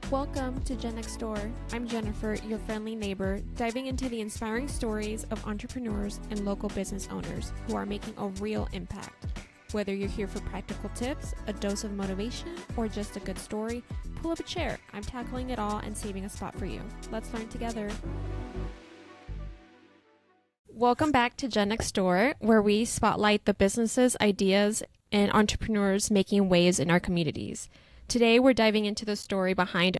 Welcome to Gen Next Door. I'm Jennifer, your friendly neighbor, diving into the inspiring stories of entrepreneurs and local business owners who are making a real impact. Whether you're here for practical tips, a dose of motivation, or just a good story, pull up a chair. I'm tackling it all and saving a spot for you. Let's learn together. Welcome back to Gen Next Door, where we spotlight the businesses, ideas, and entrepreneurs making waves in our communities. Today, we're diving into the story behind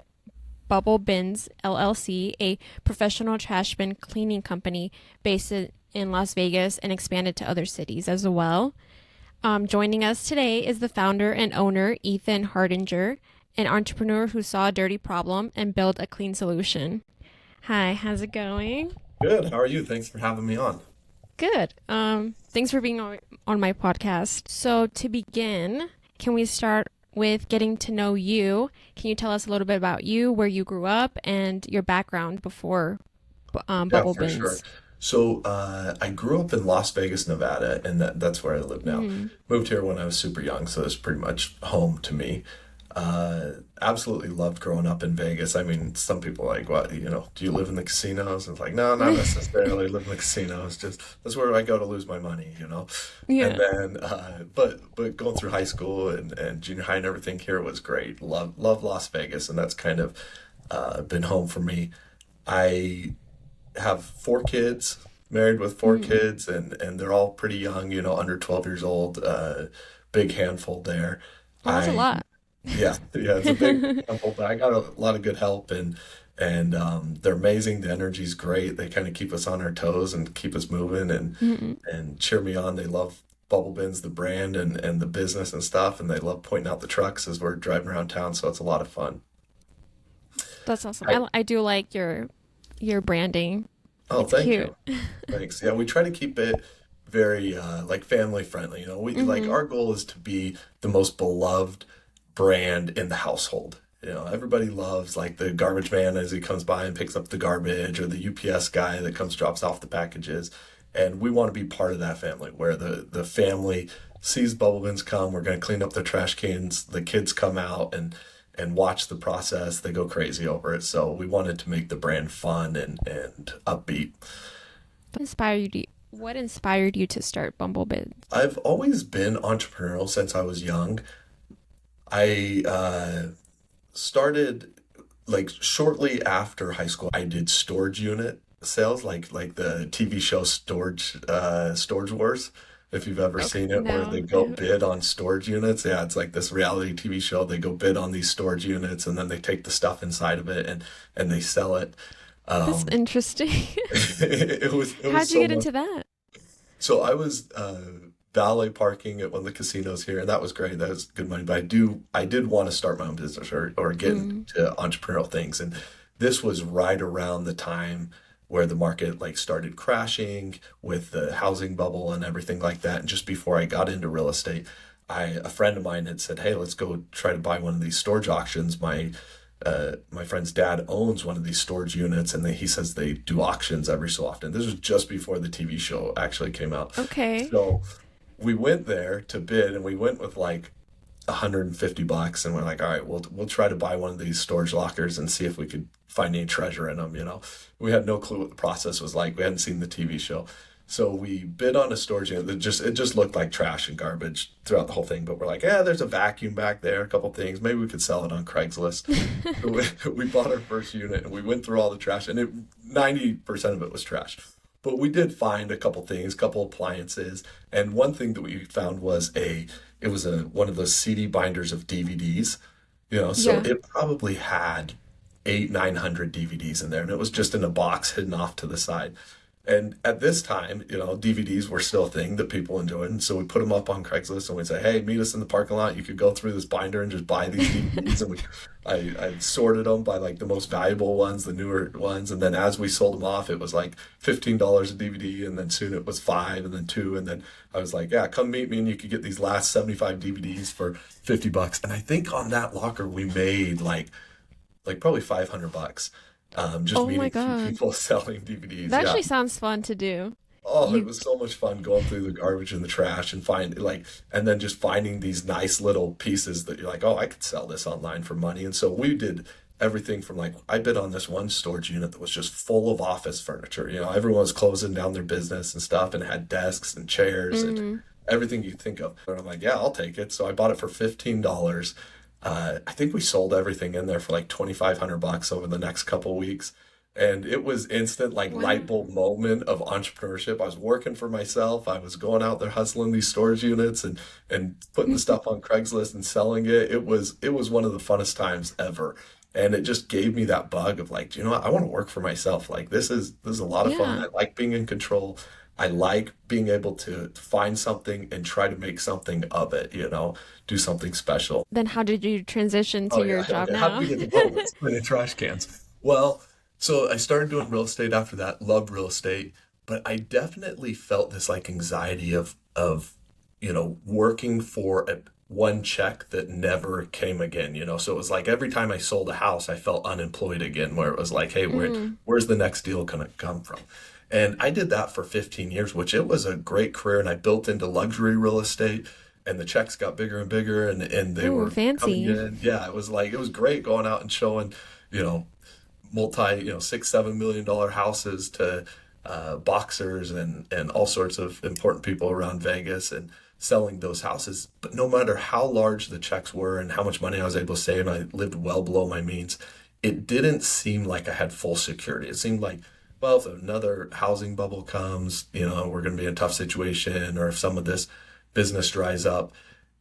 Bubble Bins LLC, a professional trash bin cleaning company based in Las Vegas and expanded to other cities as well. Joining us today is the founder and owner, Ethan Hardinger, an entrepreneur who saw a dirty problem and built a clean solution. Hi, how's it going? Good. How are you? Thanks for having me on. Good. Thanks for being on my podcast. So to begin, can we start with getting to know you? Can you tell us a little bit about you, where you grew up, and your background before Bubble For Bins? sure. So I grew up in Las Vegas, Nevada, and that's where I live now. Moved here when I was super young, so it's pretty much home to me. Absolutely loved growing up in Vegas. I mean, some people are like, what, do you live in the casinos? And it's like, no, not necessarily live in the casinos. Just that's where I go to lose my money. Yeah. And then, but going through high school and junior high and everything here was great. Love Las Vegas, and that's kind of been home for me. I have 4 kids, married with 4 kids, and they're all pretty young, under 12 years old. Big handful there. Well, that's a lot. Yeah, it's a big handful, but I got a lot of good help, and they're amazing. The energy's great. They kind of keep us on our toes and keep us moving and cheer me on. They love Bubble Bins, the brand and the business and stuff, and they love pointing out the trucks as we're driving around town, so it's a lot of fun. That's awesome. I do like your branding. Oh, It's thank cute. you. Thanks. Yeah, we try to keep it very like family friendly. We like our goal is to be the most beloved brand in the household. Everybody loves like the garbage man as he comes by and picks up the garbage, or the UPS guy that comes drops off the packages. And we want to be part of that family where the family sees Bubble Bins come. We're going to clean up their trash cans. The kids come out and watch the process. They go crazy over it. So we wanted to make the brand fun and upbeat. What inspired you to start Bumble Bins? I've always been entrepreneurial since I was young. I started like shortly after high school. I did storage unit sales, like the TV show Storage Wars. If you've ever seen it, where No. they go bid on storage units. Yeah, it's like this reality TV show. They go bid on these storage units, and then they take the stuff inside of it and they sell it. That's Um, interesting. it was How'd you so get much. into that? So I was valet parking at one of the casinos here, and that was great. That was good money. But I did want to start my own business or get into entrepreneurial things. And this was right around the time where the market like started crashing with the housing bubble and everything like that. And just before I got into real estate, a friend of mine had said, "Hey, let's go try to buy one of these storage auctions." My friend's dad owns one of these storage units, and he says they do auctions every so often. This was just before the TV show actually came out. Okay. So we went there to bid, and we went with like $150, and we're like, all right, we'll try to buy one of these storage lockers and see if we could find any treasure in them. We had no clue what the process was like. We hadn't seen the TV show. So we bid on a storage unit that it just looked like trash and garbage throughout the whole thing. But we're like, yeah, there's a vacuum back there, a couple things. Maybe we could sell it on Craigslist. We bought our first unit, and we went through all the trash, and 90% of it was trash. But we did find a couple things, couple appliances, and one thing that we found was one of those CD binders of DVDs. So Yeah. it probably had 900 DVDs in there, and it was just in a box hidden off to the side. And at this time, DVDs were still a thing that people enjoyed. And so we put them up on Craigslist, and we'd say, hey, meet us in the parking lot. You could go through this binder and just buy these DVDs. And I sorted them by like the most valuable ones, the newer ones. And then as we sold them off, it was like $15 a DVD. And then soon it was 5 and then 2. And then I was like, yeah, come meet me, and you could get these last 75 DVDs for $50. And I think on that locker, we made like probably $500. Just Oh my meeting God. people selling DVDs. That Yeah. actually sounds fun to do. Oh, it You, was so much fun going through the garbage and the trash and and then just finding these nice little pieces that you're like, oh, I could sell this online for money. And so we did everything from like, I bid on this one storage unit that was just full of office furniture. Everyone was closing down their business and stuff and had desks and chairs and Mm-hmm. everything you think of. And I'm like, yeah, I'll take it. So I bought it for $15. I think we sold everything in there for like 2,500 bucks over the next couple weeks. And it was instant like light Wow. bulb moment of entrepreneurship. I was working for myself. I was going out there hustling these storage units and putting the stuff on Craigslist and selling it. It was one of the funnest times ever. And it just gave me that bug of like, you know what? I want to work for myself. Like this is a lot of fun. Yeah. I like being in control. I like being able to find something and try to make something of it, do something special. Then how did you transition Oh to yeah, your job okay. How did now? we get to Bubble Bins cleaning trash cans? Well, so I started doing real estate after that, loved real estate, but I definitely felt this like anxiety of working for one check that never came again. So it was like every time I sold a house, I felt unemployed again, where it was like, hey, Mm. where's the next deal gonna come from? And I did that for 15 years, which it was a great career, and I built into luxury real estate, and the checks got bigger and bigger, and they Ooh, were coming fancy. in. Yeah, it was great going out and showing, you know, $6-7 million houses to boxers and all sorts of important people around Vegas and selling those houses. But no matter how large the checks were and how much money I was able to save, and I lived well below my means, it didn't seem like I had full security. It seemed like, well, if another housing bubble comes, we're going to be in a tough situation, or if some of this business dries up.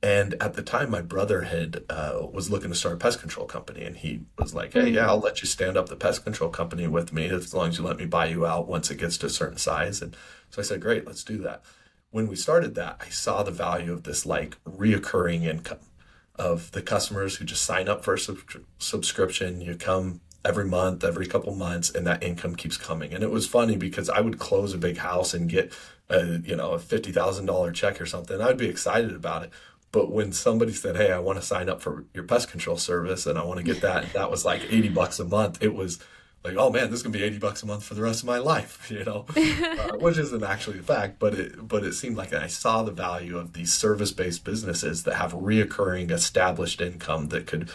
And at the time, my brother had was looking to start a pest control company, and he was like, "Hey, Mm. yeah, I'll let you stand up the pest control company with me as long as you let me buy you out once it gets to a certain size." And so I said, "Great, let's do that." When we started that, I saw the value of this like reoccurring income of the customers who just sign up for a subscription. You come every month, every couple months, and that income keeps coming. And it was funny because I would close a big house and get a $50,000 check or something. I'd be excited about it. But when somebody said, "Hey, I want to sign up for your pest control service and I want to get that," and that was like $80 a month, it was like, oh man, this is gonna be $80 a month for the rest of my life, which isn't actually a fact, but it seemed like I saw the value of these service-based businesses that have reoccurring established income that could,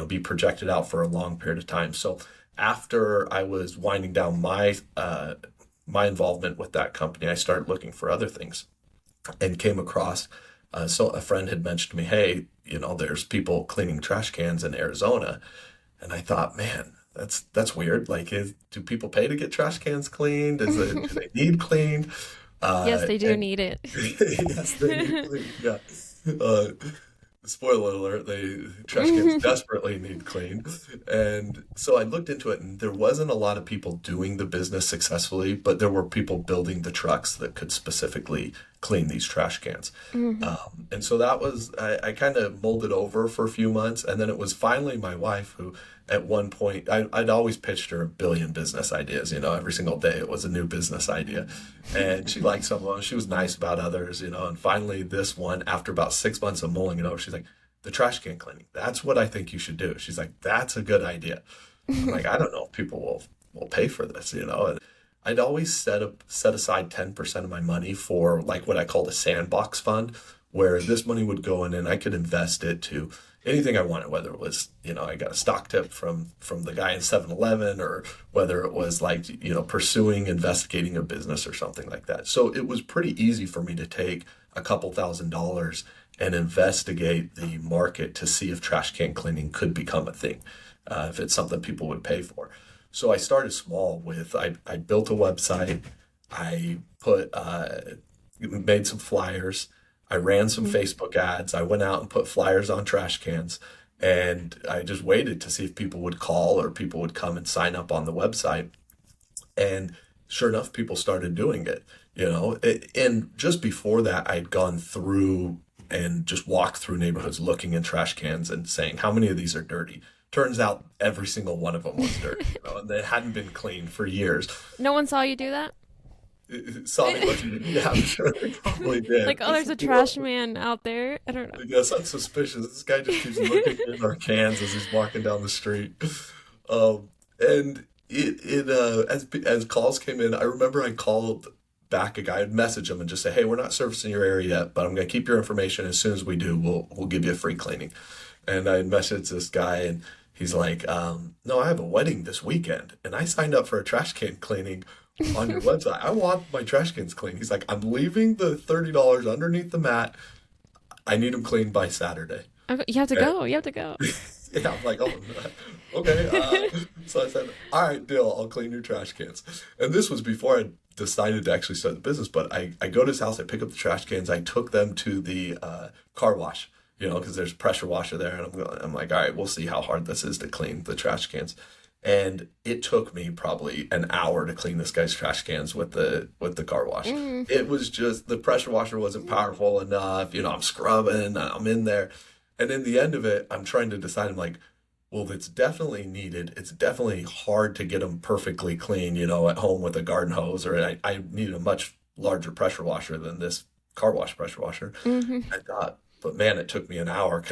be projected out for a long period of time. So after I was winding down my involvement with that company, I started looking for other things and came across. So a friend had mentioned to me, hey, there's people cleaning trash cans in Arizona, and I thought, man, that's weird. Like, do people pay to get trash cans cleaned? Do they need cleaned? Yes, they do And need it. yes, they need cleaned. Yeah. Uh, Spoiler alert, trash cans desperately need cleaned. And so I looked into it, and there wasn't a lot of people doing the business successfully, but there were people building the trucks that could specifically clean these trash cans. Hmm. And so that was, I kind of molded over for a few months. And then it was finally my wife who, at one point, I'd always pitched her a billion business ideas, every single day it was a new business idea. And she liked some of them. She was nice about others, and finally this one, after about 6 months of mulling it over, she's like, the trash can cleaning, that's what I think you should do. She's like, that's a good idea. I'm like, I don't know if people will pay for this, And I'd always set aside 10% of my money for like what I called a sandbox fund, where this money would go in and I could invest it to anything I wanted, whether it was, I got a stock tip from the guy in 7-Eleven, or whether it was like, pursuing, investigating a business or something like that. So it was pretty easy for me to take a couple $1,000s and investigate the market to see if trash can cleaning could become a thing, if it's something people would pay for. So I started small with, I built a website, I made some flyers, I ran some Facebook ads, I went out and put flyers on trash cans, and I just waited to see if people would call or people would come and sign up on the website. And sure enough, people started doing it, And just before that, I'd gone through and just walked through neighborhoods looking in trash cans and saying, how many of these are dirty? Turns out every single one of them was dirty, and they hadn't been cleaned for years. No one saw you do that? Saw me looking, yeah, I'm sure they probably did. Like, oh, there's a trash man out there. I don't know. Yes, that's suspicious. This guy just keeps looking in our cans as he's walking down the street. And as calls came in, I remember I called back a guy, I'd message him and just say, hey, we're not servicing your area yet, but I'm going to keep your information. As soon as we do, we'll give you a free cleaning. And I messaged this guy, and He's like, no, I have a wedding this weekend and I signed up for a trash can cleaning on your website. I want my trash cans clean. He's like, I'm leaving the $30 underneath the mat. I need them cleaned by Saturday. Okay, you have to And go. You have to go. yeah, I'm like, oh, okay. So I said, all right, deal. I'll clean your trash cans. And this was before I decided to actually start the business. But I go to his house, I pick up the trash cans, I took them to the car wash, because there's a pressure washer there. And I'm like, all right, we'll see how hard this is to clean the trash cans. And it took me probably an hour to clean this guy's trash cans with the car wash. Mm. It was just the pressure washer wasn't powerful enough. I'm scrubbing, I'm in there. And in the end of it, I'm trying to decide, I'm like, well, it's definitely needed. It's definitely hard to get them perfectly clean, at home with a garden hose, or I need a much larger pressure washer than this car wash pressure washer. Hmm. I thought, but man, it took me an hour.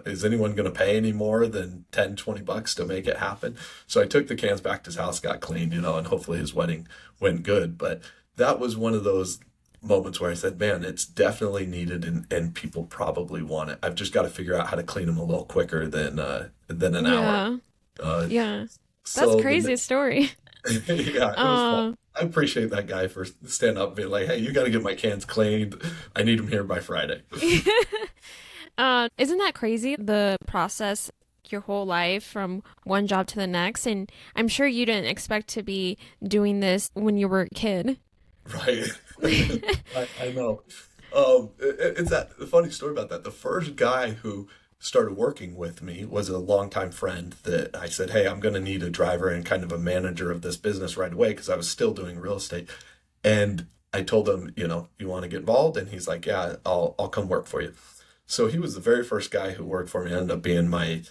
Is anyone going to pay any more than 10, $20 to make it happen? So I took the cans back to his house, got cleaned, and hopefully his wedding went good. But that was one of those moments where I said, man, it's definitely needed and people probably want it. I've just got to figure out how to clean them a little quicker than an hour. Yeah. Uh, Yeah. That's so the, crazy story. yeah, it was fun. Uh, I appreciate that guy for standing up and being like, hey, you got to get my cans cleaned. I need them here by Friday. isn't that crazy? The process your whole life from one job to the next. And I'm sure you didn't expect to be doing this when you were a kid. Right. I know. It's that the funny story about that. The first guy who started working with me was a longtime friend that I said, hey, I'm going to need a driver and kind of a manager of this business right away because I was still doing real estate. And I told him, you want to get involved? And he's like, yeah, I'll come work for you. So he was the very first guy who worked for me, ended up being my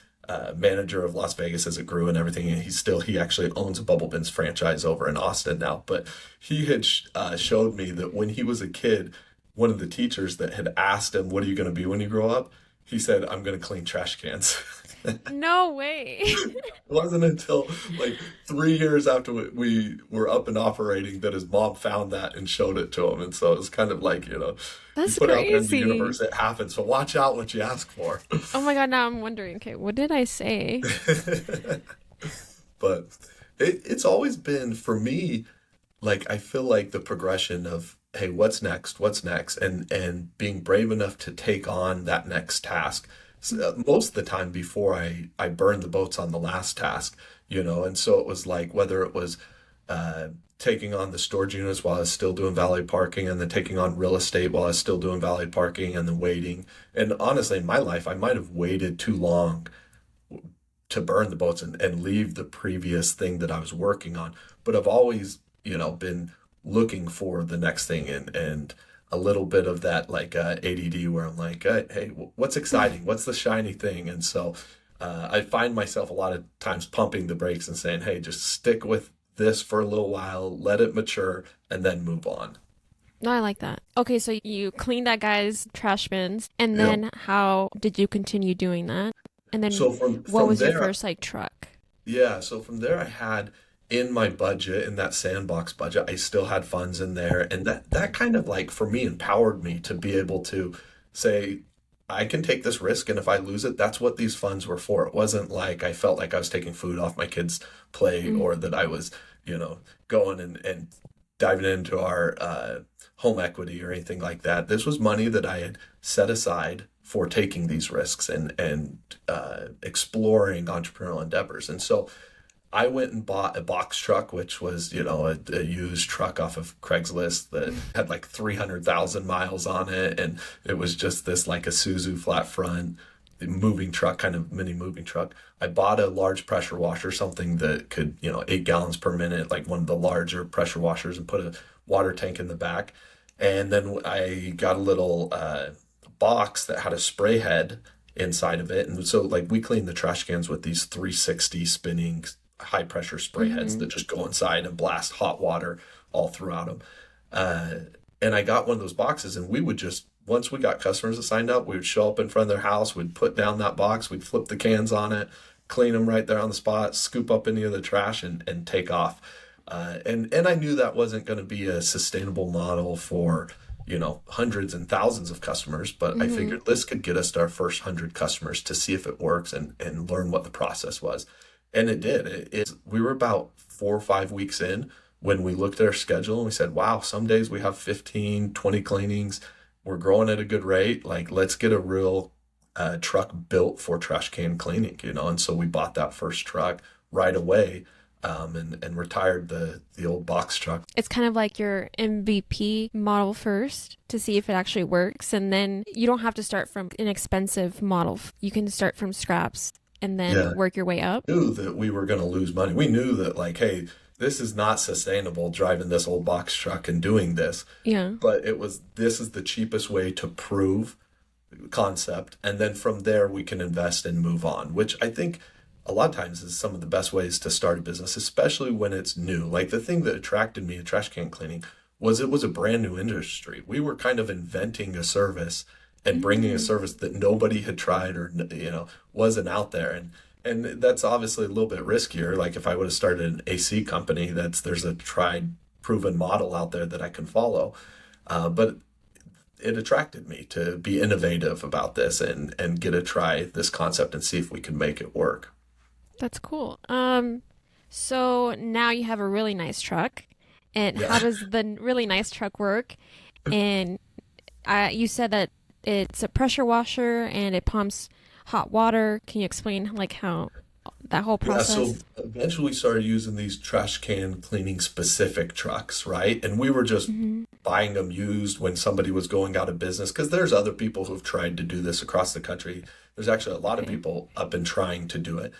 manager of Las Vegas as it grew and everything. And he actually owns a Bubble Bins franchise over in Austin now. But he had showed me that when he was a kid, one of the teachers that had asked him, what are you going to be when you grow up? He said, I'm going to clean trash cans. No way. It wasn't until like 3 years after we were up and operating that his mom found that and showed it to him. And so it was kind of like, you That's put out there in the crazy. universe, it happens. So watch out what you ask for. Oh my God, now I'm wondering, okay, what did I say? But it's always been for me, like I feel like the progression of, hey, what's next, and being brave enough to take on that next task. Most of the time before I burned the boats on the last task, and so it was like whether it was taking on the storage units while I was still doing valet parking, and then taking on real estate while I was still doing valet parking, and then waiting. And honestly, in my life, I might have waited too long to burn the boats and leave the previous thing that I was working on. But I've always, been looking for the next thing and a little bit of that like ADD where I'm like, hey, what's exciting? What's the shiny thing? And so I find myself a lot of times pumping the brakes and saying, hey, just stick with this for a little while, let it mature, and then move on. No, I like that. Okay, so you cleaned that guy's trash bins, and Yep. then how did you continue doing that? And then So from what from was your there, first like truck? yeah, so from there I had in my budget, in that sandbox budget, I still had funds in there. And that kind of like for me empowered me to be able to say, I can take this risk, and if I lose it, that's what these funds were for. It wasn't like I felt like I was taking food off my kids' plate Mm. or that I was, going and diving into our home equity or anything like that. This was money that I had set aside for taking these risks and exploring entrepreneurial endeavors. And so I went and bought a box truck, which was, a used truck off of Craigslist that had like 300,000 miles on it. And it was just this like a Isuzu flat front moving truck, kind of mini moving truck. I bought a large pressure washer, something that could, 8 gallons per minute, like one of the larger pressure washers, and put a water tank in the back. And then I got a little box that had a spray head inside of it. And so like we clean the trash cans with these 360 spinning high pressure spray heads Hmm. that just go inside and blast hot water all throughout them. Uh, and I got one of those boxes, and we would just, once we got customers that signed up, we would show up in front of their house, we'd put down that box, we'd flip the cans on it, clean them right there on the spot, scoop up any of the trash and take off. And I knew that wasn't going to be a sustainable model for hundreds and thousands of customers, but I Mm-hmm. figured this could get us to our first 100 customers to see if it works and learn what the process was. And it did. We were about 4 or 5 weeks in when we looked at our schedule and we said, wow, some days we have 15, 20 cleanings. We're growing at a good rate. Like, let's get a real truck built for trash can cleaning. And so we bought that first truck right away, and retired the old box truck. It's kind of like your MVP model first to see if it actually works. And then you don't have to start from an expensive model. You can start from scraps and Yeah, then work your way up. knew that we were going to lose money. We knew that, like, hey, this is not sustainable driving this old box truck and doing this. Yeah. But this is the cheapest way to prove concept. And then from there, we can invest and move on, which I think a lot of times is some of the best ways to start a business, especially when it's new. Like, the thing that attracted me to trash can cleaning was it was a brand new industry. We were kind of inventing a service and bringing a Mm. service that nobody had tried or wasn't out there. And that's obviously a little bit riskier. Like, if I would have started an AC company, there's a tried, proven model out there that I can follow. But it attracted me to be innovative about this and get to try this concept and see if we can make it work. That's cool. So now you have a really nice truck. And Yeah. how does the really nice truck work? And you said that it's a pressure washer and it pumps hot water. Can you explain like how that whole Yeah, so process? eventually started using these trash can cleaning specific trucks, right? And we were just Hmm. buying them used when somebody was going out of business because there's other people who've tried to do this across the country. There's actually a lot of Okay. people up and trying to do it.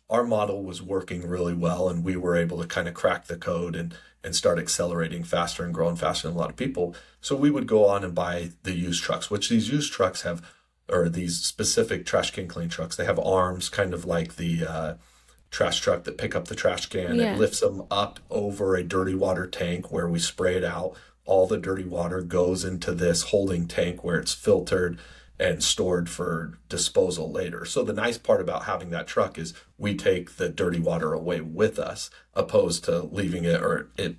Our model was working really well, and we were able to kind of crack the code and start accelerating faster and growing faster than a lot of people. So we would go on and buy the used trucks, which these used trucks have, or these specific trash can clean trucks, they have arms kind of like the trash truck that pick up the trash can. It Yeah. lifts them up over a dirty water tank where we spray it out. All the dirty water goes into this holding tank where it's filtered and stored for disposal later. So the nice part about having that truck is we take the dirty water away with us, opposed to leaving it or it,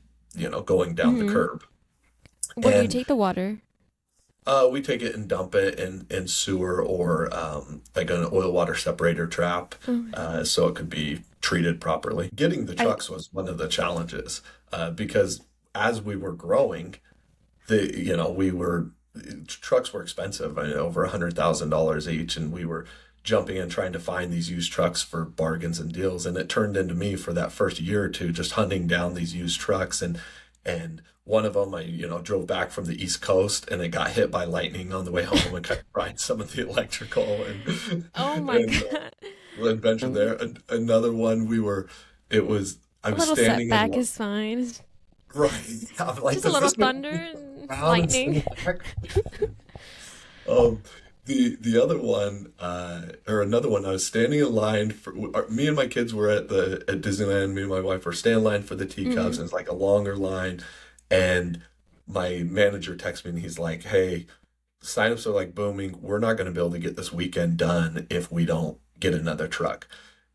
going down the Hmm. curb. Where do you And take the water? we take it and dump it in sewer or like an oil water separator trap, Oh, so it could be treated properly. Getting the I trucks was one of the challenges because as we were growing, the you know we were trucks were expensive. I mean, over $100,000 each, and we were jumping in trying to find these used trucks for bargains and deals. And it turned into me for that first year or two just hunting down these used trucks, and one of them I drove back from the East Coast and it got hit by lightning on the way home and kind of fried some of the electrical and oh my and God. adventure Um, there. Another one I A was little standing in setback is fine. right. I'm like, Just a does little this make thunder and round and lightning. send back? Um, the other one, or another one, I was standing in line for me and my kids were at Disneyland. Me and my wife were standing in line for the teacups, Hmm. and it's like a longer line. And my manager texts me, and he's like, "Hey, signups are like booming. We're not going to be able to get this weekend done if we don't get another truck."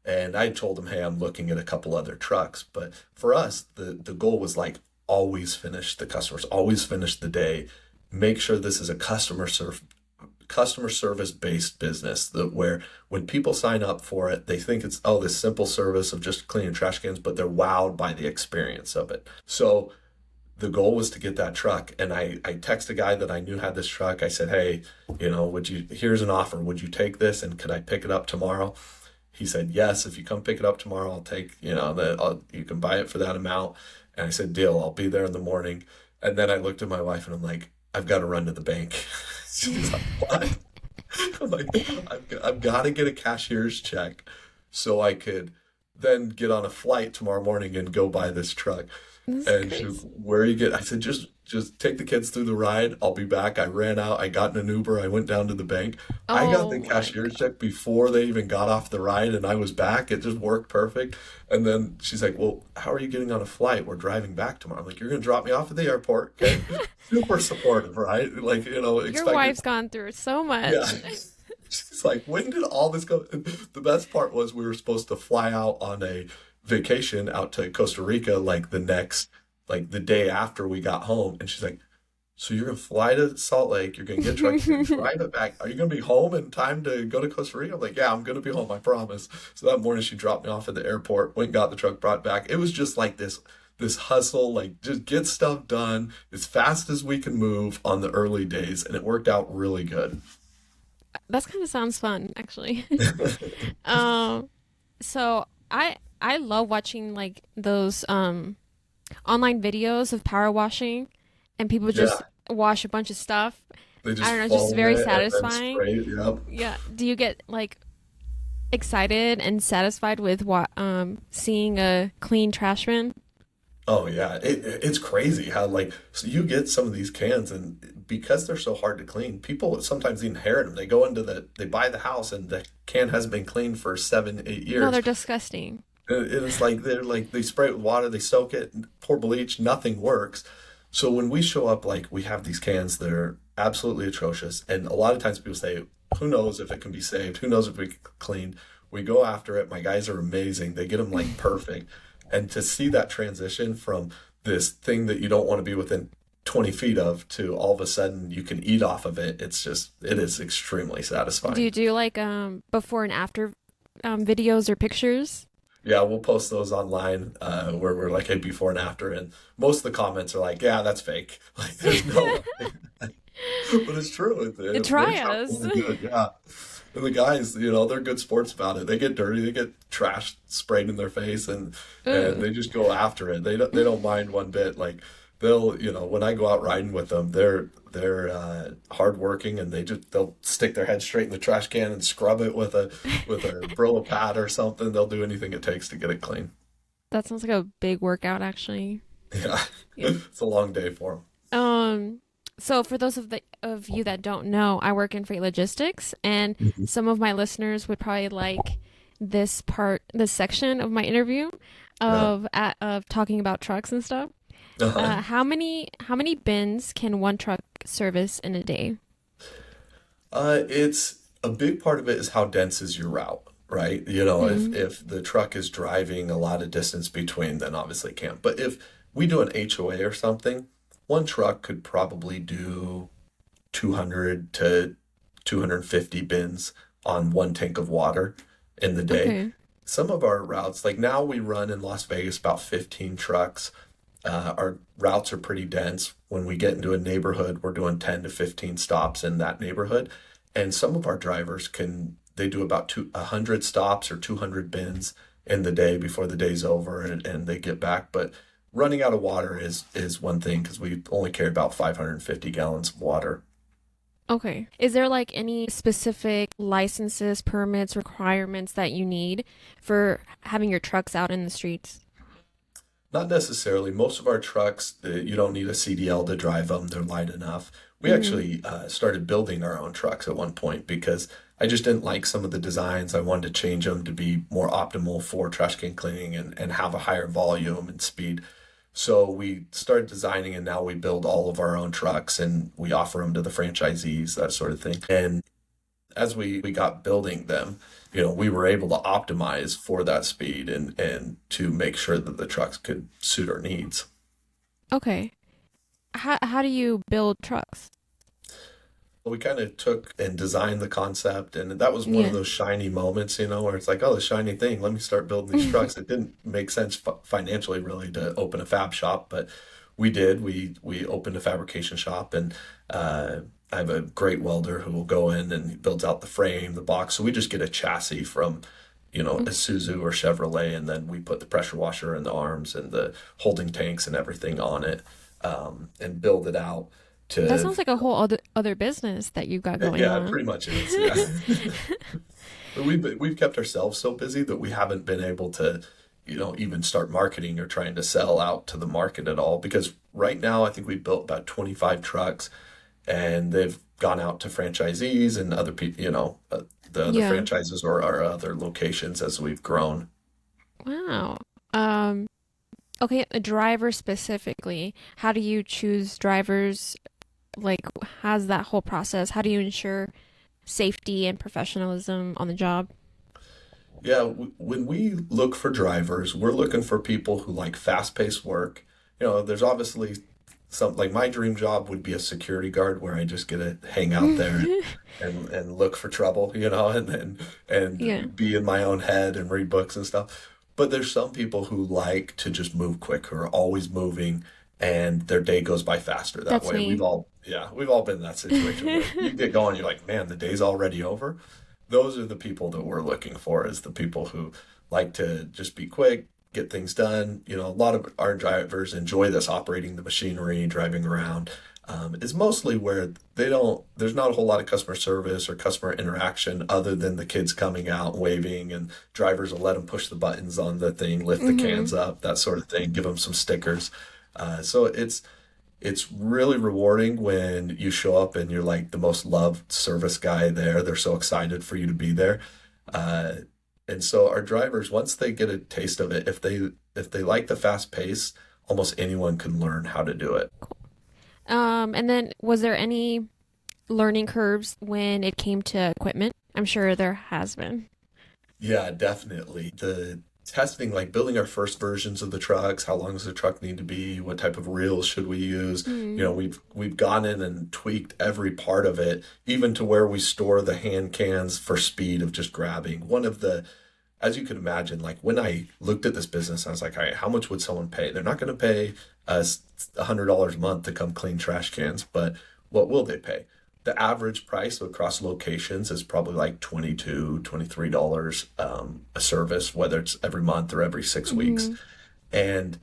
And I told him, "Hey, I'm looking at a couple other trucks." But for us, the goal was like always finish the customers, always finish the day, make sure this is a customer service based business that where when people sign up for it, they think it's this simple service of just cleaning trash cans, but they're wowed by the experience of it. So the goal was to get that truck. And I text a guy that I knew had this truck. I said, "Hey, here's an offer. Would you take this? And could I pick it up tomorrow?" He said, "Yes, if you come pick it up tomorrow, I'll take, you can buy it for that amount." And I said, "Deal, I'll be there in the morning." And then I looked at my wife and I'm like, "I've got to run to the bank." She's like, "What?" I'm like, I've got to get a cashier's check so I could then get on a flight tomorrow morning and go buy this truck. This is And she was, crazy. "Where you get?" I said, just take the kids through the ride. I'll be back." I ran out. I got in an Uber. I went down to the bank. I got Oh the my cashier's God. check before they even got off the ride, and I was back. It just worked perfect. And then she's like, "Well, how are you getting on a flight? We're driving back tomorrow." I'm like, "You're gonna drop me off at the airport, okay?" Super supportive, right? Like, Your expected. wife's gone through so Yeah. much. She's like, "When did all this go?" And the best part was we were supposed to fly out on a vacation out to Costa Rica like the day after we got home. And she's like, So you're gonna fly to Salt Lake, you're gonna get a truck, you're gonna drive it back. Are you gonna be home in time to go to Costa Rica? I'm like, yeah, I'm gonna be home, I promise. So that morning she dropped me off at the airport, went and got the truck, brought it back. It was just like this hustle, like just get stuff done as fast as we can move on the early days, and it worked out really good. That's kind of sounds fun, actually. um, so I love watching like those online videos of power washing, and people just Yeah, wash a bunch of stuff. they I just don't know, it's just foam very it and then satisfying. spray it. Yep. Yeah. Do you get like excited and satisfied with what seeing a clean trash bin? Oh yeah, it's crazy how like so you get some of these cans and because they're so hard to clean, people sometimes inherit them. They go into they buy the house and the can hasn't been cleaned for 7, 8 No, they're years. disgusting. It's like they're like they spray it with water, they soak it, pour bleach, nothing works. So when we show up, like we have these cans that are absolutely atrocious, and a lot of times people say, "Who knows if it can be saved? Who knows if we can clean?" We go after it. My guys are amazing. They get them like perfect, and to see that transition from this thing that you don't want to be within 20 feet of to all of a sudden you can eat off of it, it is extremely Do you satisfying. do like before and after videos or pictures? Yeah, we'll post those online where we're like, hey, before and after, and most of the comments are like, yeah, that's fake. Like, there's no way. But it's true. It Try works out us. really good. Yeah. And the guys, they're good sports about it. They get dirty, they get trash sprayed in their face, and Ooh. they just go after it. They don't mind one bit. Like they'll, when I go out riding with them, they're hardworking, and they'll stick their head straight in the trash can and scrub it with a Brillo pad or something. They'll do anything it takes to get it clean. That sounds like a big workout, actually. Yeah, Yeah. it's a long day for Um, so for those of you that don't know, I work in freight logistics, and them. some of my listeners would probably like this section of my interview Yeah. of talking about trucks and stuff. Uh-huh. How many bins can one truck service in a day? It's a big part of it is how dense is your route, right? If Mm, if the truck is driving a lot of distance between, then obviously it can't. But if we do an HOA or something, one truck could probably do 200 to 250 bins on one tank of water in the day. okay. Some of our routes, like now we run in Las Vegas about 15 trucks. Our routes are pretty dense. When we get into a neighborhood, we're doing 10 to 15 stops in that neighborhood. And some of our drivers they do about 100 stops or 200 bins in the day before the day's over and they get back. But running out of water is one thing because we only carry about 550 gallons of water. Okay. Is there like any specific licenses, permits, requirements that you need for having your trucks out in the streets? Not necessarily. Most of our trucks, you don't need a CDL to drive them. They're light enough. We Mm-hmm. actually started building our own trucks at one point because I just didn't like some of the designs. I wanted to change them to be more optimal for trash can cleaning and have a higher volume and speed. So we started designing and now we build all of our own trucks and we offer them to the franchisees, that sort of thing. And as we got building them, we were able to optimize for that speed and to make sure that the trucks could suit our needs. Okay. How do you build trucks? We kind of took and designed the concept, and that was one of Yeah. those shiny moments, where it's like, oh, the shiny thing, let me start building these trucks. It didn't make sense financially really to open a fab shop, but we did. We opened a fabrication shop, and I have a great welder who will go in and he builds out the frame, the box. So we just get a chassis from, Isuzu or Chevrolet, and then we put the pressure washer and the arms and the holding tanks and everything on it, and build it out That to. sounds like a whole other business that you've got going Yeah, it on. pretty much is. Yeah. But we've kept ourselves so busy that we haven't been able to, even start marketing or trying to sell out to the market at all. Because right now, I think we built about 25 trucks, and they've gone out to franchisees and other people, the other Yeah. franchises or our other locations as we've grown. Wow. Um, okay, a driver specifically. How do you choose drivers? Like, how's that whole process? How do you ensure safety and professionalism on the job? Yeah, when we look for drivers, we're looking for people who like fast-paced work. There's obviously some like my dream job would be a security guard where I just get to hang out there and look for trouble, Yeah, and be in my own head and read books and stuff. But there's some people who like to just move quick, who are always moving, and their day goes by faster that that's way. me. We've all been in that situation where you get going, you're like, man, the day's already over. Those are the people that we're looking for, is the people who like to just be quick, get things done. A lot of our drivers enjoy this operating the machinery, driving around. Is mostly where there's not a whole lot of customer service or customer interaction other than the kids coming out waving, and drivers will let them push the buttons on the thing, lift the Hmm. cans up, that sort of thing, give them some stickers. So it's really rewarding when you show up and you're like the most loved service guy there. They're so excited for you to be there. Uh, and so our drivers, once they get a taste of it, if they like the fast pace, almost anyone can learn how to do it. And then was there any learning curves when it came to equipment? I'm sure there has been. Yeah, definitely. The testing, like building our first versions of the trucks, how long does the truck need to be? What type of reels should we use? Mm. We've gone in and tweaked every part of it, even to where we store the hand cans for speed of just grabbing. As you can imagine, like when I looked at this business, I was like, all right, how much would someone pay? They're not going to pay us $100 a month to come clean trash cans, but what will they pay? The average price across locations is probably like $22, $23 a service, whether it's every month or every 6 weeks. Hmm. And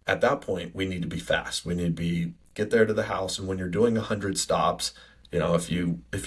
at that point, we need to be fast. We need to get there to the house. And when you're doing 100 stops, if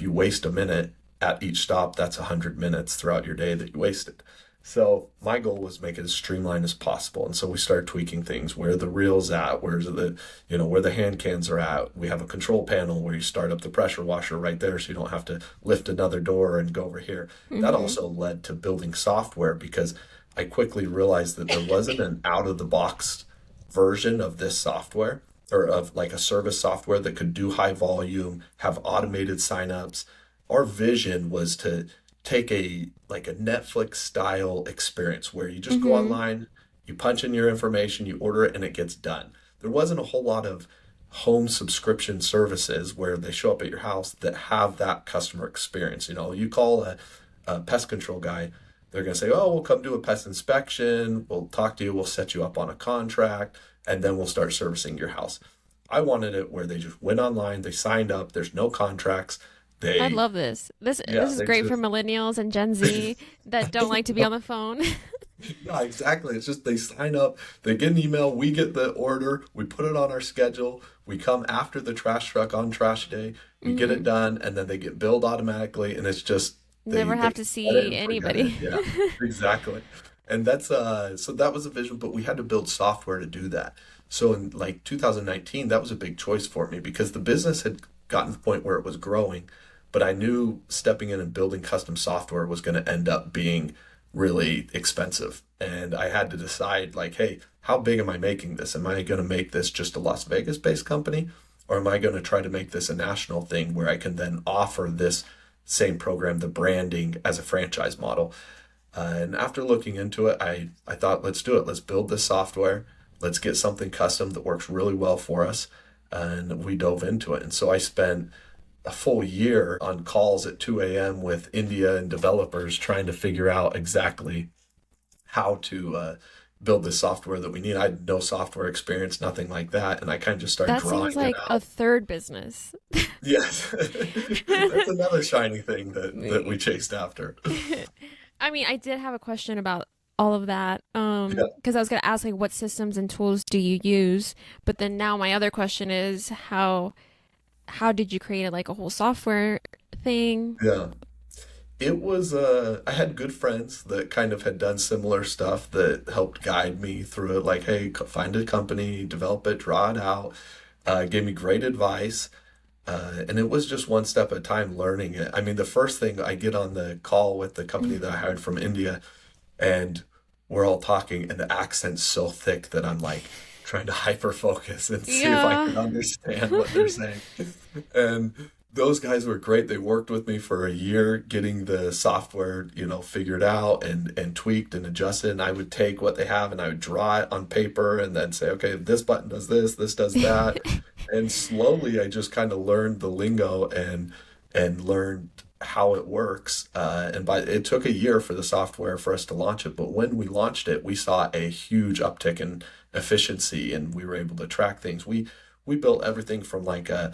you waste a minute at each stop, that's 100 minutes throughout your day that you wasted. So my goal was make it as streamlined as possible. And so we started tweaking things, where the reel's at, where the hand cans are at. We have a control panel where you start up the pressure washer right there so you don't have to lift another door and go over here. That Hmm. also led to building software, because I quickly realized that there wasn't an out of the box version of this software, or of like a service software that could do high volume, have automated signups. Our vision was to take a Netflix style experience where you just go Hmm. online, you punch in your information, you order it, and it gets done. There wasn't a whole lot of home subscription services where they show up at your house that have that customer experience. You call a pest control guy, they're going to say, oh, we'll come do a pest inspection, we'll talk to you, we'll set you up on a contract, and then we'll start servicing your house. I wanted it where they just went online, they signed up, there's no contracts. I They, love this. This yeah, is they great for just, millennials and Gen Z that don't like to be on the phone. yeah, exactly. It's just they sign up, they get an email, we get the order, we put it on our schedule, we come after the trash truck on trash day, we get it Hmm. done, and then they get billed automatically, and it's just Never they have to set it see and forget it. anybody. Yeah, exactly. And that's so that was a vision, but we had to build software to do that. So in like 2019, that was a big choice for me, because the business had gotten to the point where it was growing, but I knew stepping in and building custom software was going to end up being really expensive. And I had to decide, like, hey, how big am I making this? Am I going to make this just a Las Vegas based company? Or am I going to try to make this a national thing where I can then offer this same program, the branding, as a franchise model? And after looking into it, I thought, let's do it. Let's build this software. Let's get something custom that works really well for us. And we dove into it. And so I spent a full year on calls at 2 a.m. with India and developers trying to figure out exactly how to build this software that we need. I had no software experience, nothing like that. And I kind of just started That drawing seems it like a out. third business. Yes. That's another shiny thing that we chased after. I mean, I did have a question about all of that. Yeah. Because I was gonna ask like what systems and tools do you use? But then now my other question is how did you create like a whole software thing? Yeah. It was, I had good friends that kind of had done similar stuff that helped guide me through it. Like, hey, find a company, develop it, draw it out, gave me great advice. And it was just one step at a time learning it. I mean, the first thing I get on the call with the company that I hired from India, and we're all talking, and the accent's so thick that I'm like trying to hyper focus and see if I Yeah. can understand what they're saying. And those guys were great. They worked with me for a year getting the software, figured out and tweaked and adjusted. And I would take what they have and I would draw it on paper and then say, okay, this button does this does that. And slowly I just kind of learned the lingo and learned how it works. It took a year for the software for us to launch it. But when we launched it, we saw a huge uptick in efficiency and we were able to track things. We built everything from like an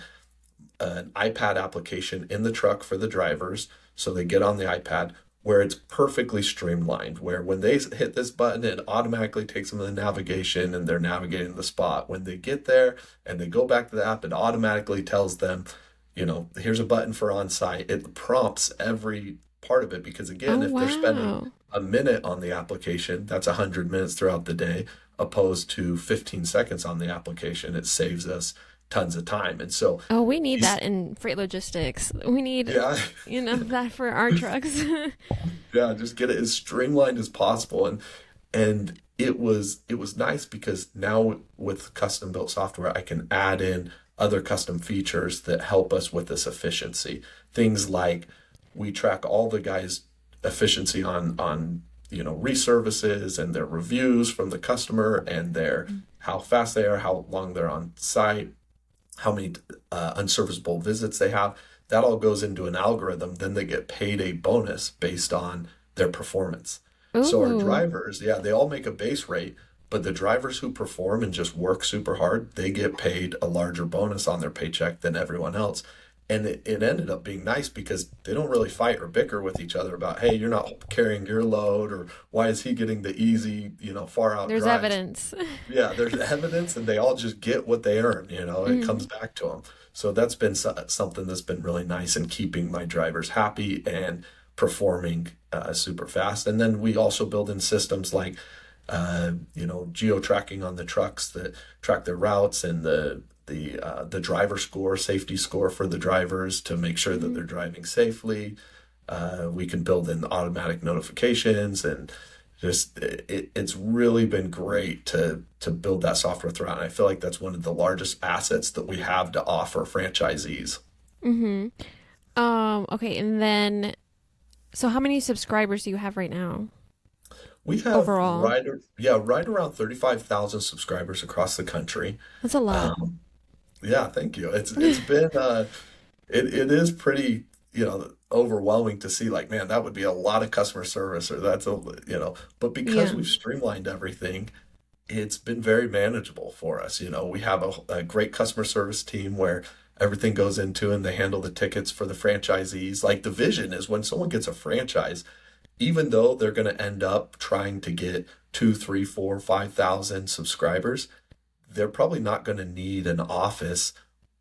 iPad application in the truck for the drivers. So they get on the iPad where it's perfectly streamlined, where when they hit this button, it automatically takes them to the navigation and they're navigating the spot. When they get there and they go back to the app, it automatically tells them, here's a button for on site. It prompts every part of it because, Oh, again, if they're spending wow. a minute on the application, that's 100 minutes throughout the day, opposed to 15 seconds on the application. It saves us tons of time. And so, Oh, we need these, that in freight logistics. We need, yeah, that for our trucks. yeah, just get it as streamlined as possible. And it was nice because now with custom built software, I can add in other custom features that help us with this efficiency. Things like we track all the guys' efficiency on reservices and their reviews from the customer and their how fast they are, how long they're on site, how many unserviceable visits they have. That all goes into an algorithm. Then they get paid a bonus based on their performance. So our Ooh. drivers, yeah, they all make a base rate, but the drivers who perform and just work super hard, they get paid a larger bonus on their paycheck than everyone else. And it ended up being nice because they don't really fight or bicker with each other about, hey, you're not carrying your load, or why is he getting the easy, far out There's drives. evidence. Yeah, there's evidence and they all just get what they earn, it Mm. comes back to them. So that's been something that's been really nice in keeping my drivers happy and performing super fast. And then we also build in systems like, geo tracking on the trucks that track their routes and the driver score, safety score for the drivers to make sure that they're Mhm. driving safely. We can build in automatic notifications and just it's really been great to build that software throughout. And I feel like that's one of the largest assets that we have to offer franchisees. Mhm. Okay, and then so how many subscribers do you have right now We have overall? right around 35,000 subscribers across the country. That's a lot. Um, yeah, thank you. It's been it is pretty, overwhelming to see like, man, that would be a lot of customer service or but because Yeah. we've streamlined everything, it's been very manageable for us. We have a great customer service team where everything goes into and they handle the tickets for the franchisees. Like the vision is when someone gets a franchise, even though they're going to end up trying to get two, three, four, 5,000 subscribers, they're probably not going to need an office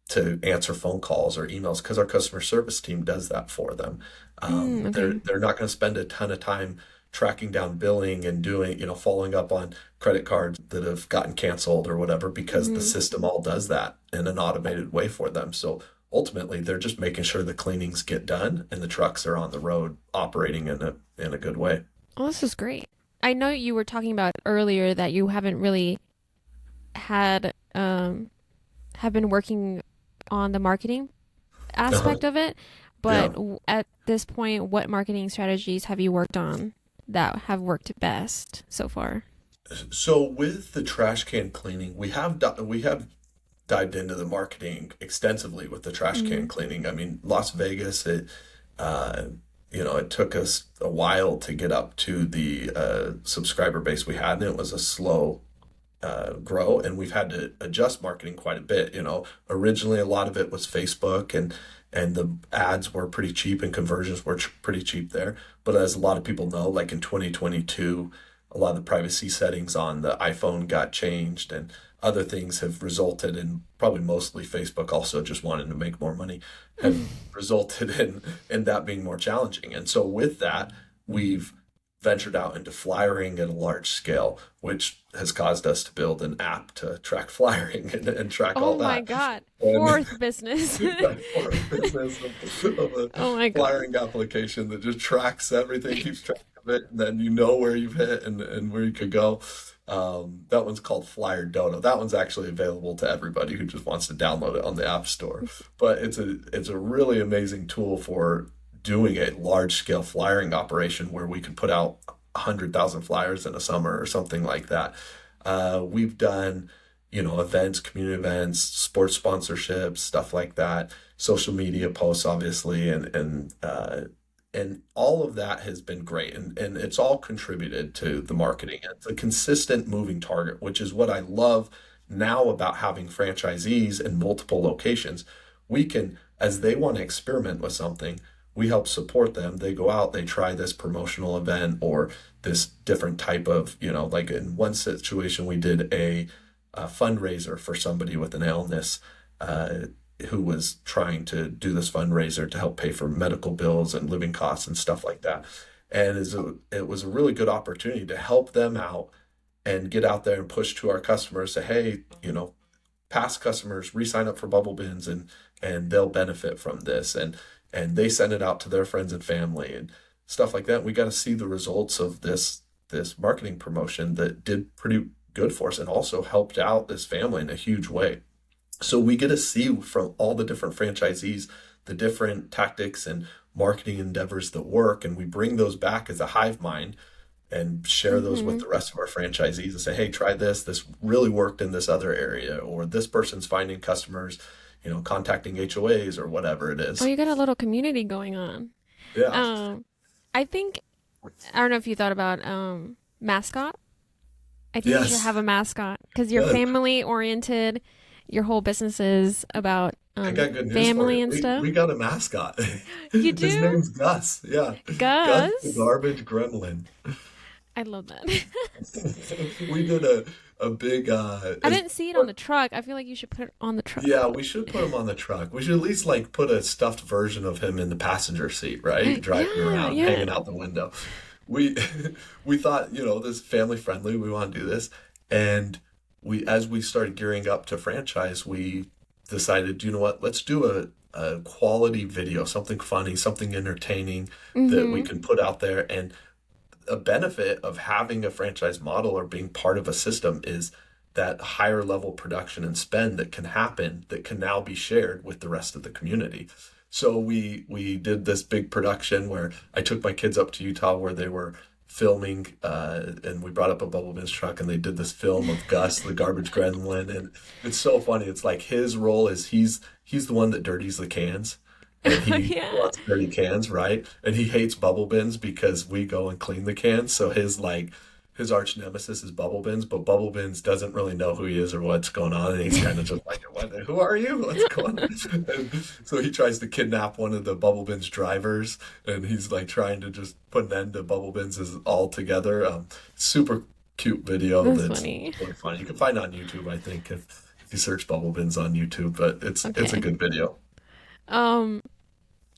to answer phone calls or emails because our customer service team does that for them. They're Okay. they're not going to spend a ton of time tracking down billing and doing, following up on credit cards that have gotten canceled or whatever because the Mhm. system all does that in an automated way for them. So ultimately, they're just making sure the cleanings get done and the trucks are on the road operating in a good way. Oh, this is great. I know you were talking about earlier that you haven't really had have been working on the marketing Uh-huh. aspect of it, but Yeah. at this point, what marketing strategies have you worked on that have worked best so far? So with the trash can cleaning, we have dived into the marketing extensively with the trash can Mm. cleaning. I mean, Las Vegas, uh, it took us a while to get up to the subscriber base we had, and it was a slow grow, and we've had to adjust marketing quite a bit. Originally a lot of it was Facebook, and the ads were pretty cheap and conversions were pretty cheap there. But as a lot of people know, like in 2022, a lot of the privacy settings on the iPhone got changed, and other things have resulted in probably mostly Facebook also just wanting to make more money have resulted in that being more challenging. And so with that, we've ventured out into flyering at a large scale, which has caused us to build an app to track flyering and track Oh all my that. God. And Fourth business. for a business of a Oh my God. flyering application that just tracks everything, keeps track of it, and then you know where you've hit and where you could go. That one's called Flyer Dodo. That one's actually available to everybody who just wants to download it on the App Store. But it's a really amazing tool for doing a large scale flyering operation where we could put out 100,000 flyers in a summer or something like that. We've done, events, community events, sports sponsorships, stuff like that, social media posts, obviously, and all of that has been great. And it's all contributed to the marketing. It's a consistent moving target, which is what I love now about having franchisees in multiple locations. We can, as they want to experiment with something, we help support them. They go out, they try this promotional event or this different type of, like in one situation, we did a fundraiser for somebody with an illness, who was trying to do this fundraiser to help pay for medical bills and living costs and stuff like that. And it was a really good opportunity to help them out and get out there and push to our customers, say, hey, past customers re-sign up for Bubble Bins and they'll benefit from this. And they send it out to their friends and family and stuff like that. We got to see the results of this marketing promotion that did pretty good for us and also helped out this family in a huge way. So we get to see from all the different franchisees the different tactics and marketing endeavors that work, and we bring those back as a hive mind and share those with the rest of our franchisees and say, hey, try this. This really worked in this other area, or this person's finding customers, contacting HOAs or whatever it is. Oh, you got a little community going on. Yeah. I think, I don't know if you thought about mascot. I think you should Yes. have a mascot because you're Good. family oriented. Your whole business is about I got good news for family you. and We stuff. got a mascot. You His do? name's Gus. Yeah. Gus the Gus? garbage gremlin. I love that. We did a big I didn't see it on the truck. I feel like you should put it on the truck. yeah, we should put him on the truck. We should at least like put a stuffed version of him in the passenger seat, right? Driving Yeah, around, yeah. hanging out the window. We we thought, this family friendly, we want to do this. And as we started gearing up to franchise, we decided, you know what, let's do a quality video, something funny, something entertaining that we Mm-hmm. can put out there. And a benefit of having a franchise model or being part of a system is that higher level production and spend that can happen that can now be shared with the rest of the community. So we did this big production where I took my kids up to Utah where they were filming, and we brought up a Bubble Binz truck and they did this film of Gus, the garbage gremlin, and it's so funny. It's like his role is he's the one that dirties the cans. And he Yeah. wants dirty cans, right? And he hates Bubble Bins because we go and clean the cans. So his arch nemesis is Bubble Bins, but Bubble Bins doesn't really know who he is or what's going on, and he's kind of just like, "What? Who are you? What's going on?" And so he tries to kidnap one of the Bubble Bins drivers, and he's like trying to just put an end to Bubble Bins all together. Super cute video That's that's funny. really funny. You can find it on YouTube, I think, if you search Bubble Bins on YouTube, but it's a Okay. good video. Um,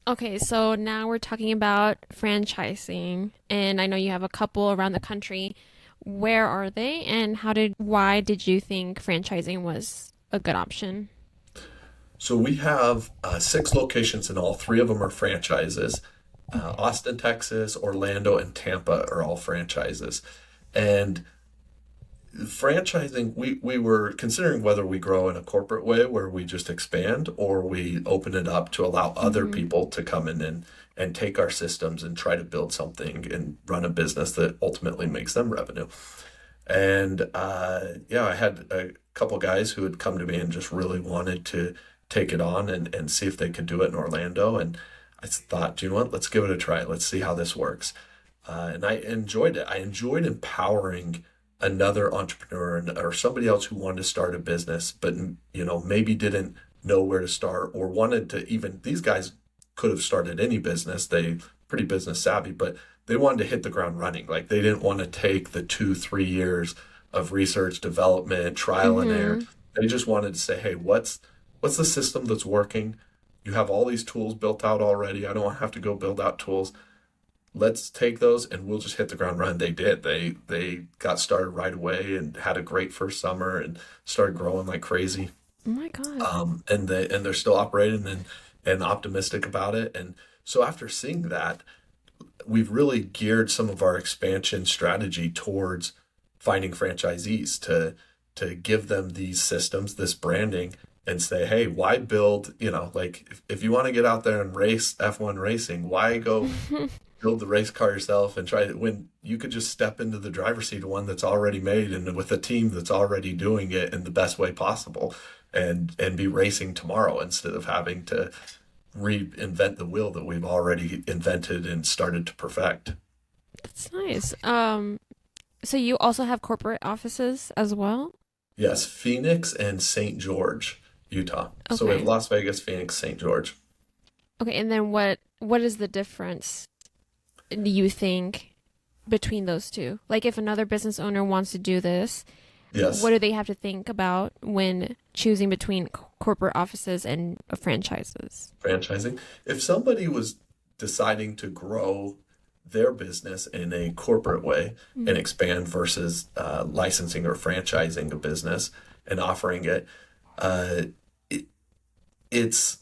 okay, so now we're talking about franchising, and I know you have a couple around the country. Where are they, and why did you think franchising was a good option? So we have 6 locations in all. 3 of them are franchises. Austin, Texas, Orlando, and Tampa are all franchises. And franchising, we were considering whether we grow in a corporate way where we just expand or we open it up to allow other Mm-hmm. people to come in and take our systems and try to build something and run a business that ultimately makes them revenue. And yeah, I had a couple guys who had come to me and just really wanted to take it on and see if they could do it in Orlando. And I thought, you know what, let's give it a try. Let's see how this works. And I enjoyed it. I enjoyed empowering another entrepreneur or somebody else who wanted to start a business, but maybe didn't know where to start or wanted to even, these guys could have started any business. They pretty business savvy, but they wanted to hit the ground running. Like they didn't want to take the 2-3 years of research, development, trial and error. Mm-hmm. They just wanted to say, hey, what's the system that's working? You have all these tools built out already. I don't have to go build out tools. Let's take those and we'll just hit the ground running. They did. They got started right away and had a great first summer and started growing like crazy. Oh my God. And they're still operating and optimistic about it. And so after seeing that, we've really geared some of our expansion strategy towards finding franchisees to give them these systems, this branding, and say, hey, why build, like if you want to get out there and race F1 racing, why go build the race car yourself and try it when you could just step into the driver's seat of one that's already made and with a team that's already doing it in the best way possible and be racing tomorrow instead of having to reinvent the wheel that we've already invented and started to perfect. That's nice. So you also have corporate offices as well? Yes, Phoenix and St. George, Utah. So we have Okay. Las Vegas, Phoenix, St. George. Okay, and then what is the difference, do you think, between those two? Like if another business owner wants to do this, what Yes, do they have to think about when choosing between corporate offices and franchises? franchising. If somebody was deciding to grow their business in a corporate way and expand versus licensing or franchising a business and offering it, uh, it it's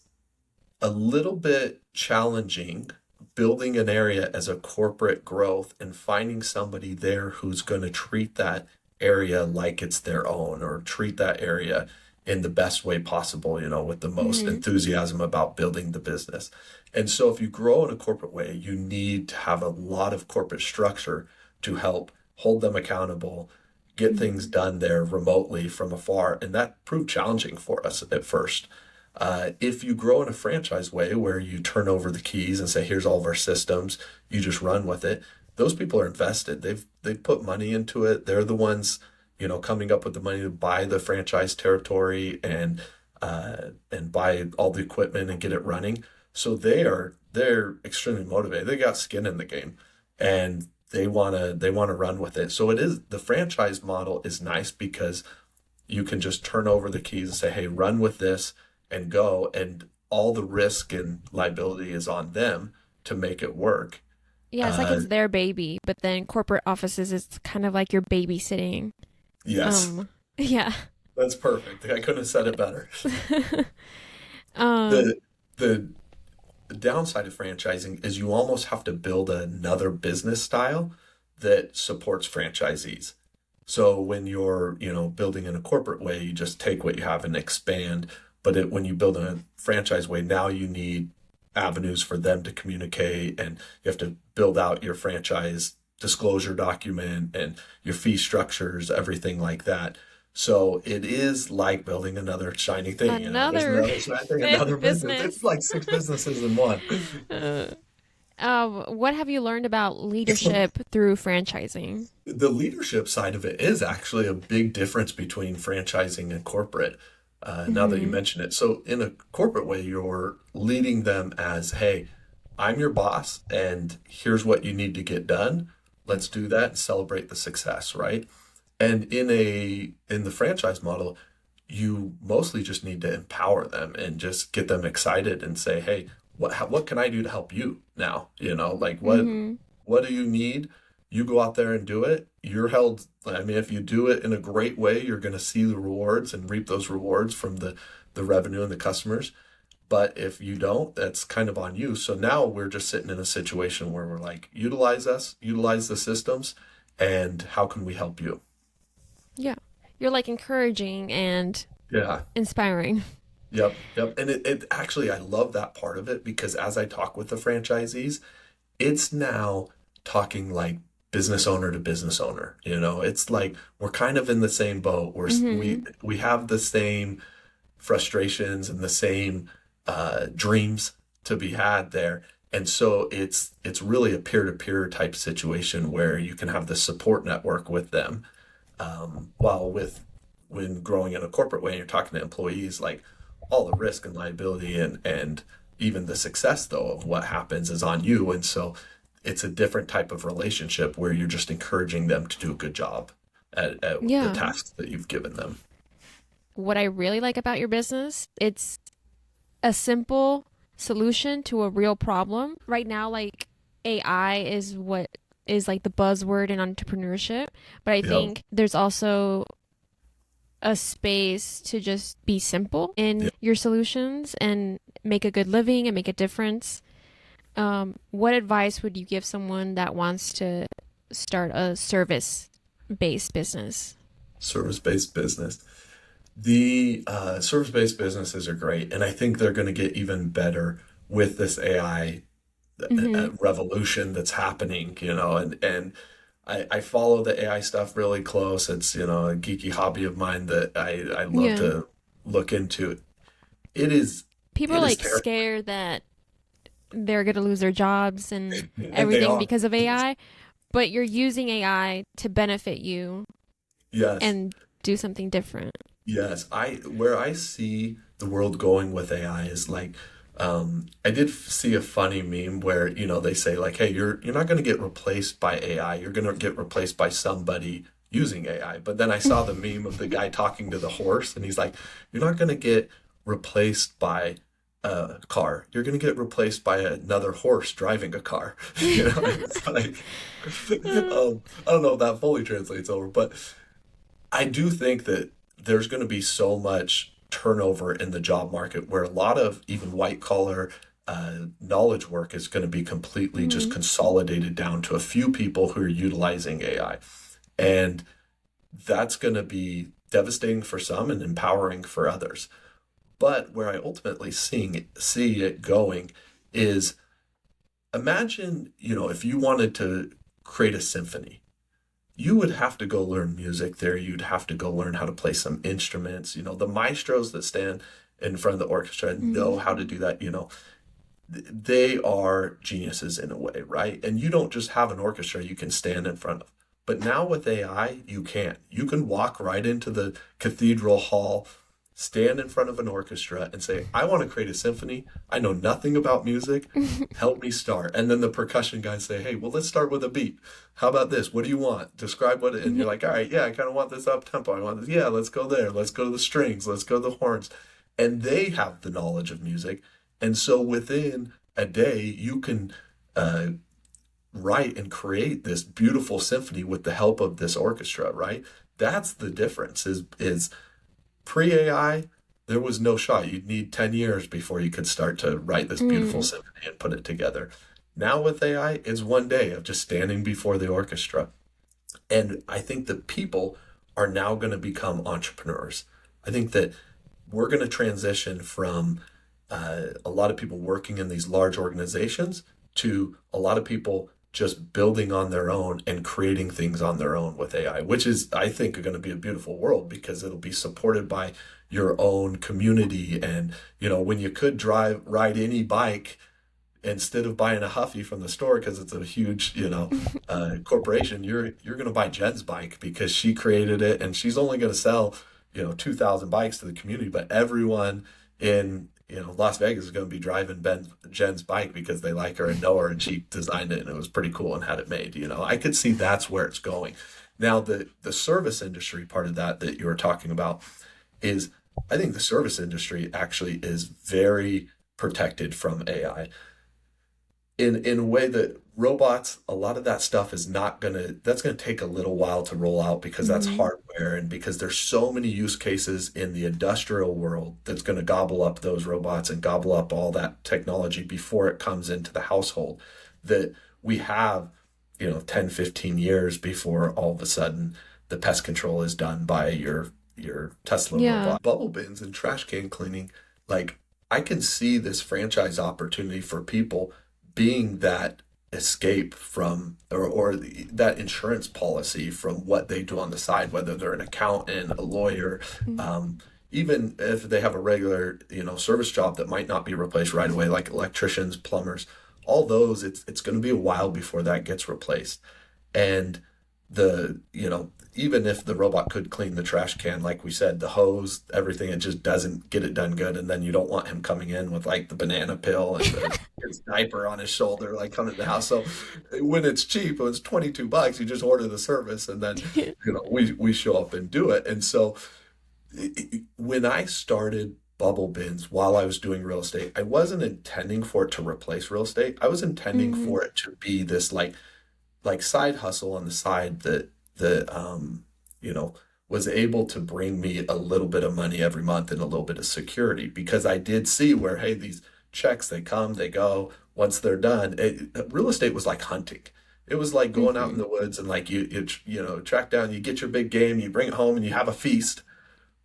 a little bit challenging building an area as a corporate growth and finding somebody there who's going to treat that area like it's their own or treat that area in the best way possible, with the most Mm-hmm. enthusiasm about building the business. And so if you grow in a corporate way, you need to have a lot of corporate structure to help hold them accountable, get things done there remotely from afar. And that proved challenging for us at first. If you grow in a franchise way where you turn over the keys and say, here's all of our systems, you just run with it, those people are invested. They've put money into it. They're the ones, coming up with the money to buy the franchise territory and buy all the equipment and get it running. So they're extremely motivated. They got skin in the game and they wanna run with it. So it is the franchise model is nice because you can just turn over the keys and say, hey, run with this and go. And all the risk and liability is on them to make it work. Yeah, it's like Uh, it's their baby, but then corporate offices is kind of like you're babysitting. yes, Yeah. that's perfect. I couldn't have said it better. Um, The the downside of franchising is you almost have to build another business style that supports franchisees. So when you're, building in a corporate way, you just take what you have and expand. But when you build in a franchise way, now you need avenues for them to communicate, and you have to build out your franchise disclosure document and your fee structures, everything like that. So it is like building another shiny thing, There's another another shiny thing, fifth another business. It's business. like six businesses in one. Uh, what have you learned about leadership through franchising? The leadership side of it is actually a big difference between franchising and corporate. Now that you Hmm. mention it, so in a corporate way, you're leading them as, "Hey, I'm your boss, and here's what you need to get done. Let's do that and celebrate the success, right?" And in the franchise model, you mostly just need to empower them and just get them excited and say, "Hey, what can I do to help you now?" Like Hmm. what do you need? You go out there and do it. You're held, I mean, if you do it in a great way, you're going to see the rewards and reap those rewards from the revenue and the customers. But if you don't, that's kind of on you. So now we're just sitting in a situation where we're like, utilize us, utilize the systems, and how can we help you? Yeah. You're like encouraging and Yeah. inspiring. Yep. And it actually, I love that part of it because as I talk with the franchisees, it's now talking like business owner to business owner. It's like we're kind of in the same boat. Hmm. We have the same frustrations and the same dreams to be had there. And so it's really a peer-to-peer type situation where you can have the support network with them. While when growing in a corporate way and you're talking to employees, like all the risk and liability and even the success though of what happens is on you. And so it's a different type of relationship where you're just encouraging them to do a good job at the Yeah. tasks that you've given them. What I really like about your business, it's a simple solution to a real problem. Right now, like AI is what is like the buzzword in entrepreneurship, but I Yep. think there's also a space to just be simple in Yep. your solutions and make a good living and make a difference. What advice would you give someone that wants to start a service based business? Service-based business. The service-based businesses are great, and I think they're going to get even better with this AI Mm-hmm. revolution that's happening, and I follow the AI stuff really close. It's, a geeky hobby of mine that I love Yeah. to look into. It is People are it is like terrifying, scared that they're going to lose their jobs and and they everything are. because of AI, but you're using AI to benefit you Yes. and do something different. Yes, I where I see the world going with AI is like, I did see a funny meme where, they say like, hey, you're not going to get replaced by AI, you're going to get replaced by somebody using AI. But then I saw the meme of the guy talking to the horse, and he's like, you're not going to get replaced by a car, you're going to get replaced by another horse driving a car. It's like, I don't know if that fully translates over, but I do think that there's going to be so much turnover in the job market where a lot of even white collar knowledge work is going to be completely just Hmm. consolidated down to a few people who are utilizing AI. And that's going to be devastating for some and empowering for others. But where I ultimately see it going is, imagine, if you wanted to create a symphony, you would have to go learn music there. You'd have to go learn how to play some instruments. The maestros that stand in front of the orchestra know Hmm. how to do that. They are geniuses in a way, right? And you don't just have an orchestra you can stand in front of. But now with AI, you can. You can walk right into the cathedral hall, stand in front of an orchestra, and say, I want to create a symphony. I know nothing about music. Help me start. And then the percussion guys say, hey, well, let's start with a beat. How about this? What do you want? Describe what, and you're like, all right, yeah, I kind of want this up tempo. I want this. Yeah, let's go there. Let's go to the strings. Let's go to the horns. And they have the knowledge of music. And so within a day, you can uh, write and create this beautiful symphony with the help of this orchestra, right? That's the difference is pre-AI, there was no shot. You'd need 10 years before you could start to write this beautiful Mm. symphony and put it together. Now with AI, it's one day of just standing before the orchestra. And I think that people are now going to become entrepreneurs. I think that we're going to transition from a lot of people working in these large organizations to a lot of people just building on their own and creating things on their own with AI, which is, I think, going to be a beautiful world because it'll be supported by your own community. And, when you could ride any bike instead of buying a Huffy from the store because it's a huge, corporation, you're going to buy Jen's bike because she created it, and she's only going to sell, 2,000 bikes to the community, but everyone in, Las Vegas is going to be driving Jen's bike because they like her and know her, and she designed it and it was pretty cool and had it made. I could see that's where it's going. Now, the service industry part of that you were talking about is, I think the service industry actually is very protected from AI in a way that robots, a lot of that stuff is not gonna that's gonna take a little while to roll out because that's Hmm. hardware, and because there's so many use cases in the industrial world that's gonna gobble up those robots and gobble up all that technology before it comes into the household, that we have, 10, 15 years before all of a sudden the pest control is done by your Tesla Yeah. robot. Bubble bins and trash can cleaning, like, I can see this franchise opportunity for people being that escape from, or that insurance policy from what they do on the side, whether they're an accountant, a lawyer, Mm. um, even if they have a regular, service job that might not be replaced right away, like electricians, plumbers, all those, it's going to be a while before that gets replaced. And even if the robot could clean the trash can, like we said, the hose, everything, it just doesn't get it done good. And then you don't want him coming in with like the banana peel and his diaper on his shoulder, like coming to the house. So when it's cheap, when it's $22, you just order the service, and then, we show up and do it. And so when I started Bubble Bins while I was doing real estate, I wasn't intending for it to replace real estate. I was intending Hmm. for it to be this like side hustle on the side that was able to bring me a little bit of money every month and a little bit of security, because I did see where, hey, these checks, they come, they go. Once they're done, real estate was like hunting. It was like going out in Hmm. the woods and like you track down, you get your big game, you bring it home and you have a feast,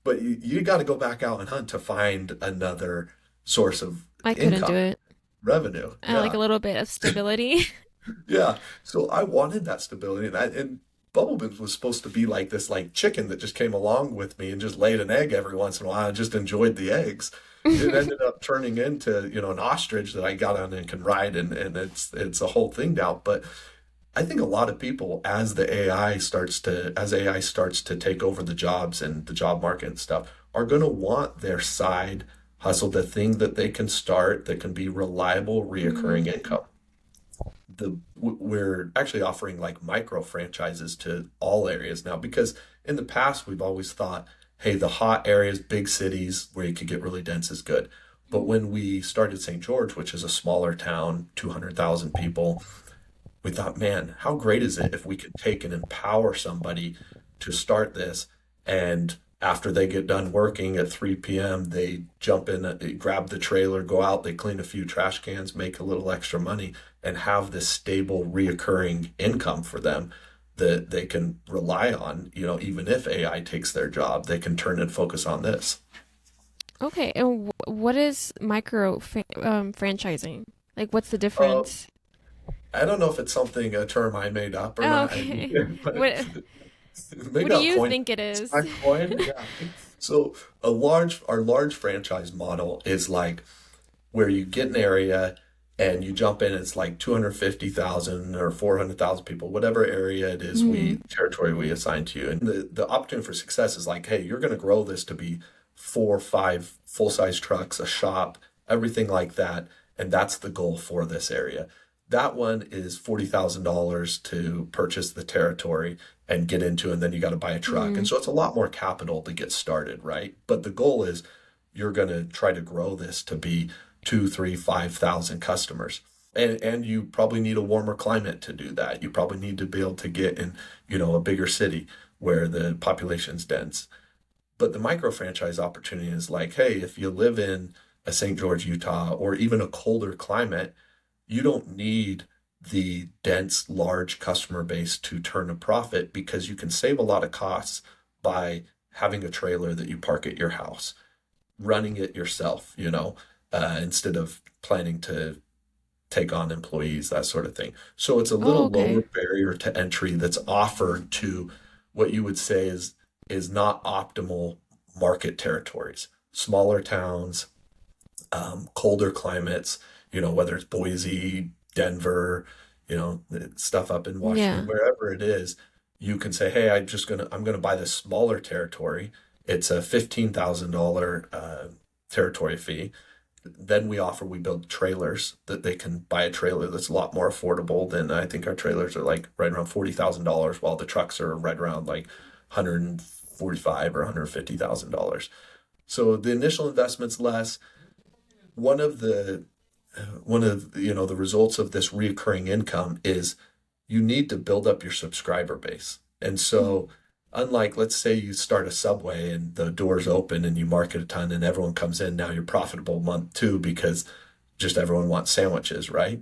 but you got to go back out and hunt to find another source of I couldn't do income, it. revenue. I like Yeah. a little bit of stability. Yeah. So I wanted that stability, and Bubble Bins was supposed to be like this like chicken that just came along with me and just laid an egg every once in a while. I just enjoyed the eggs. It ended up turning into, an ostrich that I got on and can ride, and it's a whole thing now. But I think a lot of people, as AI starts to take over the jobs and the job market and stuff, are going to want their side hustle, the thing that they can start that can be reliable, Hmm. reoccurring income. We're actually offering like micro franchises to all areas now, because in the past we've always thought, hey, the hot areas, big cities where you could get really dense is good. But when we started St. George, which is a smaller town, 200,000 people, we thought, man, how great is it if we could take and empower somebody to start this, and after they get done working at 3 p.m., they jump in, they grab the trailer, go out, they clean a few trash cans, make a little extra money, and have this stable, reoccurring income for them that they can rely on. Even if AI takes their job, they can turn and focus on this. Okay, and what is franchising? Like, what's the Uh, difference? I don't know if it's a term I made up or Oh, not, okay. but What maybe do I'll you coin think it it's is? my coin. Yeah. So our large franchise model is like where you get an area and you jump in. It's like 250,000 or 400,000 people, whatever area it is, Hmm. we territory we assign to you. And the opportunity for success is like, hey, you're going to grow this to be 4 or 5 full size trucks, a shop, everything like that. And that's the goal for this area. That one is $40,000 to purchase the territory and get into, and then you got to buy a truck. And Hmm. so it's a lot more capital to get started, right? But the goal is you're going to try to grow this to be two, three, 5,000 customers. And you probably need a warmer climate to do that. You probably need to be able to get in, a bigger city where the population's dense. But the micro franchise opportunity is like, hey, if you live in a St. George, Utah, or even a colder climate, you don't need the dense, large customer base to turn a profit, because you can save a lot of costs by having a trailer that you park at your house, running it yourself, instead of planning to take on employees, that sort of thing. So it's a Oh, little lower okay. barrier to entry that's offered to what you would say is not optimal market territories, smaller towns, colder climates, whether it's Boise, Denver, stuff up in Washington, Yeah. wherever it is, you can say, hey, I'm gonna buy this smaller territory. It's a $15,000 territory fee. Then we build trailers that they can buy a trailer that's a lot more affordable than, I think our trailers are like right around $40,000, while the trucks are right around like 145 or $150,000. So the initial investment's less. One of the the results of this recurring income is you need to build up your subscriber base. And Mhm. so, unlike, let's say you start a Subway and the doors open and you market a ton and everyone comes in, now you're profitable month two because just everyone wants sandwiches, right?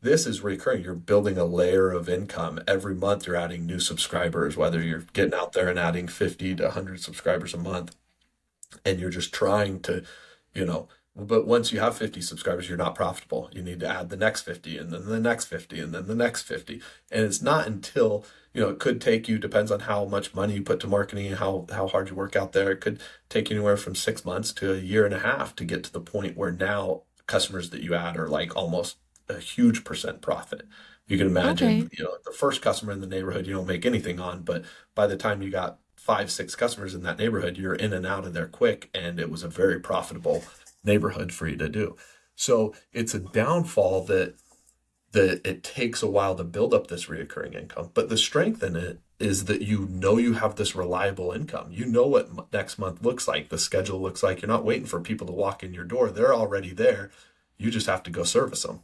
This is recurring. You're building a layer of income. Every month you're adding new subscribers, whether you're getting out there and adding 50 to 100 subscribers a month, and you're just trying to, you know, but once you have 50 subscribers, you're not profitable. You need to add the next 50 and then the next 50 and then the next 50. And it's not until, it could take you, depends on how much money you put to marketing and how hard you work out there. It could take you anywhere from 6 months to a year and a half to get to the point where now customers that you add are like almost a huge percent profit. You can Okay. imagine, the first customer in the neighborhood you don't make anything on, but by the time you got 5, 6 customers in that neighborhood, you're in and out of there quick, and it was a very profitable neighborhood for you to do. So it's a downfall that it takes a while to build up this reoccurring income. But the strength in it is that you have this reliable income. You know what next month looks like, the schedule looks like. You're not waiting for people to walk in your door. They're already there. You just have to go service them.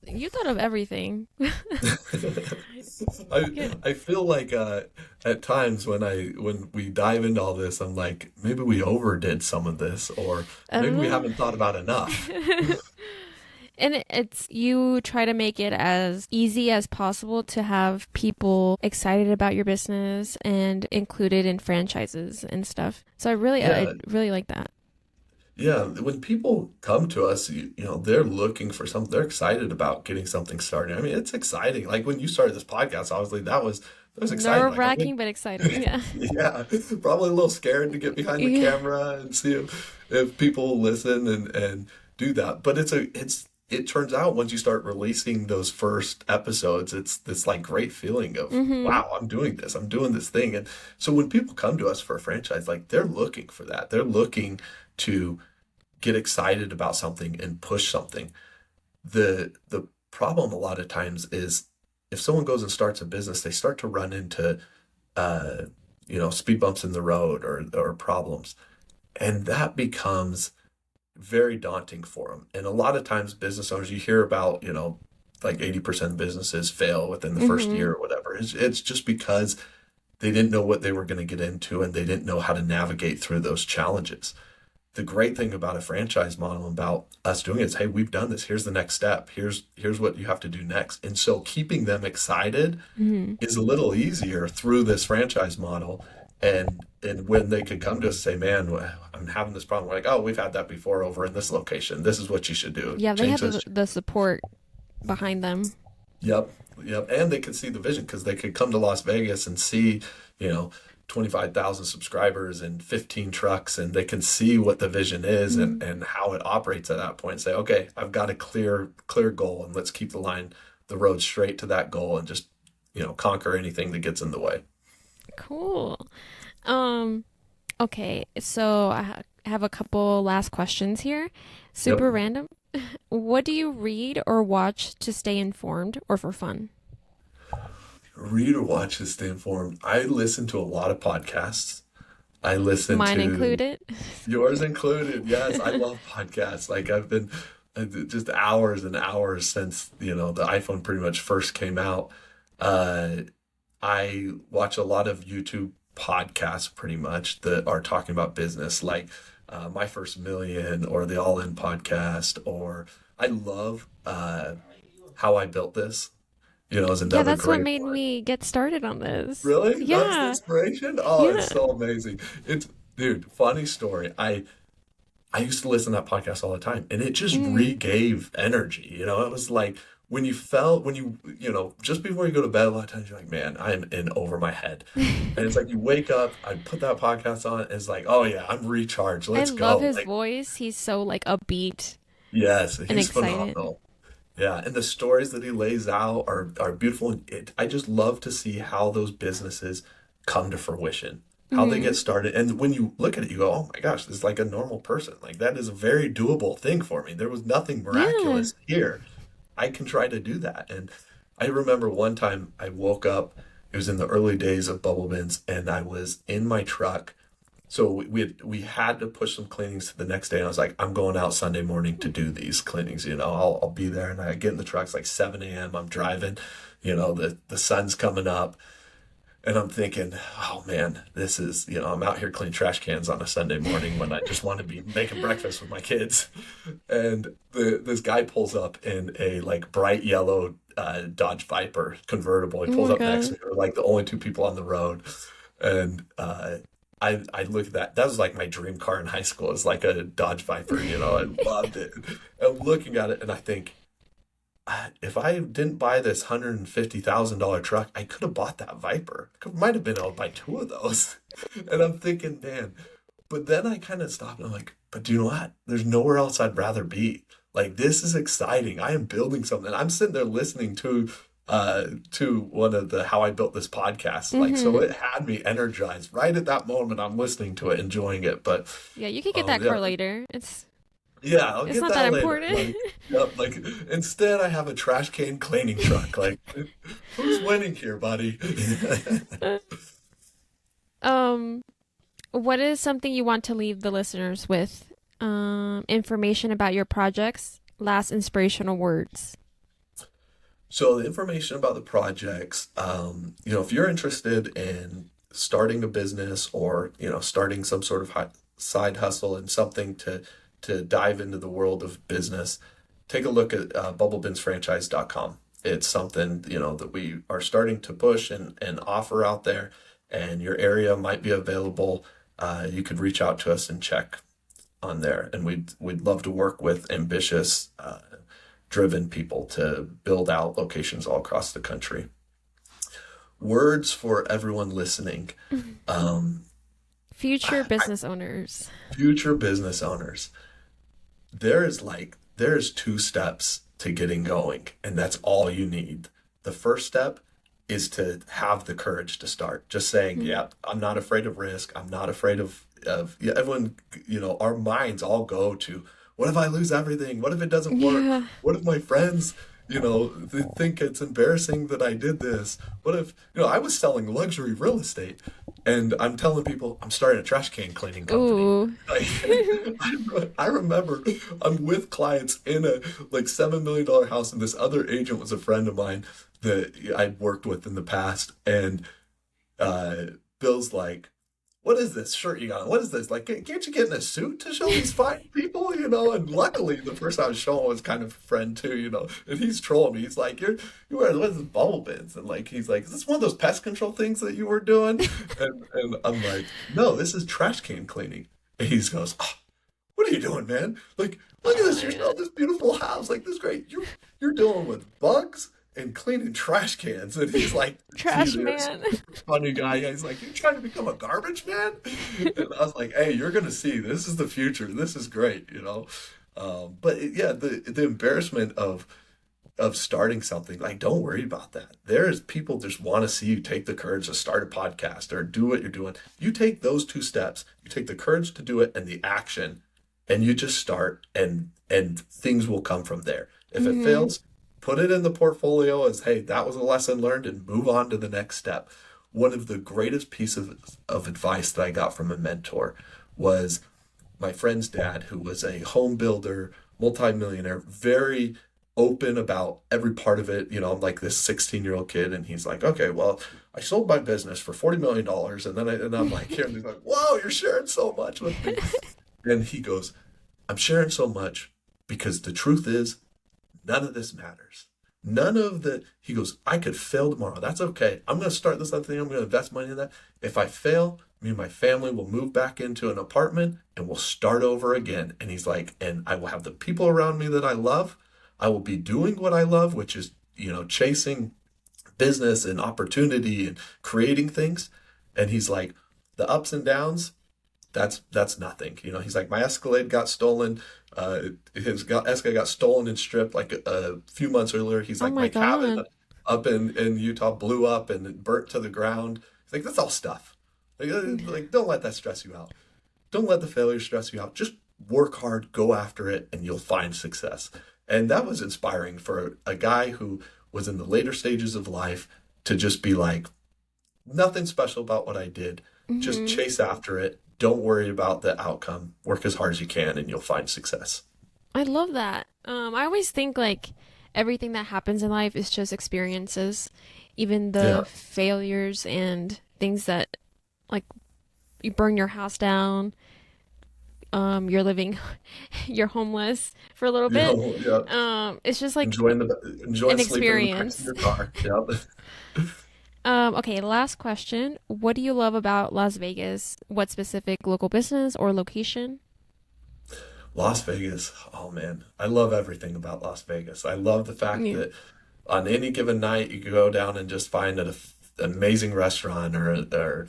You thought of everything. I Good. I feel like at times when we dive into all this, I'm like, maybe we overdid some of this, or maybe we Uh, haven't thought about enough. And it's you try to make it as easy as possible to have people excited about your business and included in franchises and stuff. So I Yeah, really like that. yeah. When people come to us, they're looking for something. They're excited about getting something started. I mean, it's exciting. Like when you started this podcast, obviously that was exciting. Like, Nerve-wracking but exciting. Yeah. yeah, probably a little scared to get behind the Yeah. camera and see if people will listen and do that. But it turns out once you start releasing those first episodes, it's this like great feeling of, Mhm. wow, I'm doing this thing. And so when people come to us for a franchise, like they're looking for that. They're looking to get excited about something and push something. The problem a lot of times is if someone goes and starts a business, they start to run into uh, speed bumps in the road or problems. And that becomes very daunting for them. And a lot of times, business owners, you hear about, like 80% of businesses fail within the first Mhm. year or whatever. It's just because they didn't know what they were going to get into and they didn't know how to navigate through those challenges. The great thing about a franchise model about us doing it is, hey, we've done this. Here's the next step. Here's what you have to do next. And so keeping them excited Mhm. is a little easier through this franchise model. And when they could come to us and say, man, I'm having this problem. We're like, oh, we've had that before over in this location. This is what you should do. Yeah, they Change have this. the support behind them. Yep. Yep. And they could see the vision because they could come to Las Vegas and see, you know, 25,000 subscribers and 15 trucks, and they can see what the vision is Mhm. and how it operates at that point and say, okay, I've got a clear goal, and let's keep the road straight to that goal and just, conquer anything that gets in the way. Cool. Um, okay, so have a couple last questions here. Yep. Super random. What do you read or watch to stay informed or for fun? Read or watch to stay informed. I listen to a lot of podcasts. I listen Mine to included. yours included. Yes, I love podcasts. Like I've been just hours and hours since, the iPhone pretty much first came out. Uh, I watch a lot of YouTube podcasts pretty much that are talking about business, like My First Million or the All In podcast, or I love How I Built This, is Yeah, another that's what great made one. me get started on this. Really? That's the Yeah. inspiration? Oh, it's Yeah. so amazing. Dude, funny story. I used to listen to that podcast all the time and it just Mm. regave energy. It was like when just before you go to bed, a lot of times you're like, man, I'm in over my head. And it's like you wake up, I put that podcast on, and it's like, oh yeah, I'm recharged. I Let's love go. his Like, voice. He's so like upbeat yes, and he's excited. phenomenal. Yeah, and the stories that he lays out are beautiful. And I just love to see how those businesses come to fruition, how they get Hmm. started. And when you look at it, you go, "Oh my gosh, this is like a normal person. Like that is a very doable thing for me. There was nothing Yeah. miraculous here. I can try to do that." And I remember one time I woke up. It was in the early days of Bubble Bins, and I was in my truck so we had to push some cleanings to the next day. And I was like, I'm going out Sunday morning to do these cleanings. I'll be there. And I get in the truck. It's like 7 a.m. I'm driving. The sun's coming up, and I'm thinking, oh man, this is I'm out here cleaning trash cans on a Sunday morning when I just want to be making breakfast with my kids. And this guy pulls up in a like bright yellow Dodge Viper convertible. He Oh pulls my up next to God. me. We're like the only two people on the road, and I look at that. That was like my dream car in high school. It's like a Dodge Viper. I loved it. I'm looking at it and I think, if I didn't buy this $150,000 truck, I could have bought that Viper. Might have been able to buy two of those. And I'm thinking, man. But then I kind of stopped and I'm like, but do you know what? There's nowhere else I'd rather be. Like this is exciting. I am building something. I'm sitting there listening to one of the How I Built This podcast. Like so Hmm. it had me energized right at that moment. I'm listening to it, enjoying it. But Yeah, you could get oh that yeah, car later. yeah, I'll It's get not that that later. important. Like, yep, like instead I have a trash can cleaning truck. Like who's winning here, buddy? Um, what is something you want to leave the listeners with? Information about your projects, last inspirational words. So the information about the projects, if you're interested in starting a business or, starting some sort of side hustle and something to dive into the world of business, take a look at bubblebinsfranchise.com. It's something, that we are starting to push and offer out there, and your area might be available. You could reach out to us and check on there, and we'd love to work with ambitious, driven people to build out locations all across the country. Words for everyone listening. Future business owners. Future business owners. There's 2 steps to getting going, and that's all you need. The first step is to have the courage to start. Just saying, yeah, I'm not afraid of risk. I'm not afraid of yeah, everyone, our minds all go to, what if I lose everything? What if it doesn't work? Yeah. What if my friends, they think it's embarrassing that I did this? What if, I was selling luxury real estate, and I'm telling people I'm starting a trash can cleaning company. Ooh. I remember I'm with clients in a like $7 million house, and this other agent was a friend of mine that I'd worked with in the past, and Bill's like, what is this shirt you got on? What is this? Like, can't you get in a suit to show these fine people? And luckily the person I was showing was kind of a friend too, and he's trolling me. He's like, you wearing, what is this, Bubble Bins? And like, he's like, is this one of those pest control things that you were doing? And I'm like, no, this is trash can cleaning. And he goes, oh, what are you doing, man? Like, look at this. You're selling this beautiful house. Like, this is great. You're dealing with bugs and cleaning trash cans. And he's like, Trash "Dude, man." funny guy. He's like, you trying to become a garbage man? And I was like, hey, you're gonna see, this is the future. This is great. Yeah, the embarrassment of starting something, like, don't worry about that. There's people just want to see you take the courage to start a podcast or do what you're doing. You take those 2 steps, you take the courage to do it and the action, and you just start, and things will come from there. If it fails, put it in the portfolio as, hey, that was a lesson learned, and move on to the next step. One of the greatest pieces of advice that I got from a mentor was my friend's dad, who was a home builder, multimillionaire, very open about every part of it. I'm like this 16-year-old kid, and he's like, okay, well, I sold my business for $40 million. And I'm like, here, and he's like, whoa, you're sharing so much with me. And he goes, I'm sharing so much because the truth is, none of this matters. He goes, I could fail tomorrow. That's okay. I'm going to start this other thing. I'm going to invest money in that. If I fail, me and my family will move back into an apartment and we'll start over again. And he's like, and I will have the people around me that I love. I will be doing what I love, which is, chasing business and opportunity and creating things. And he's like, the ups and downs, that's nothing. He's like, my Escalade got stolen. Escalade got stolen and stripped like a few months earlier. He's like, Oh my my cabin God. up in Utah blew up and it burnt to the ground. He's like, that's all stuff. Like, don't let that stress you out. Don't let the failure stress you out. Just work hard, go after it, and you'll find success. And that was inspiring for a guy who was in the later stages of life to just be like, nothing special about what I did. Just chase after it. Don't worry about the outcome. Work as hard as you can, and you'll find success. I love that. I always think like everything that happens in life is just experiences, even the Yeah. failures and things that, like, you burn your house down, you're homeless for a little bit. Yeah. It's just like Enjoying an sleeping in the experience. in your car. Yep. Okay, last question. What do you love about Las Vegas? What specific local business or location? Las Vegas. Oh man, I love everything about Las Vegas. I love the fact Yeah. that on any given night you could go down and just find an amazing restaurant or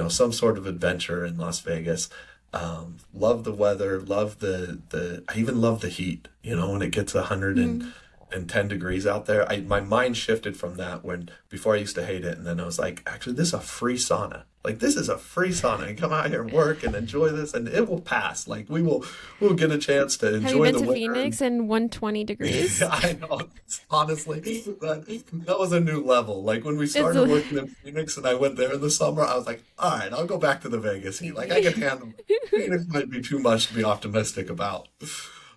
some sort of adventure in Las Vegas. Love the weather. Love the. I even love the heat. When it gets 110 degrees out there, my mind shifted from that when before I used to hate it, and then I was like, actually, this is a free sauna. Like, this is a free sauna, and come out here and work and enjoy this, and it will pass. Like, we'll get a chance to Have you enjoy been the to winter. Phoenix in 120 degrees? Yeah, I know. Honestly, that was a new level. Like when we It's started a- working in Phoenix and I went there in the summer, I was like, all right, I'll go back to the Vegas heat. Like I can handle it. Phoenix might be too much to be optimistic about.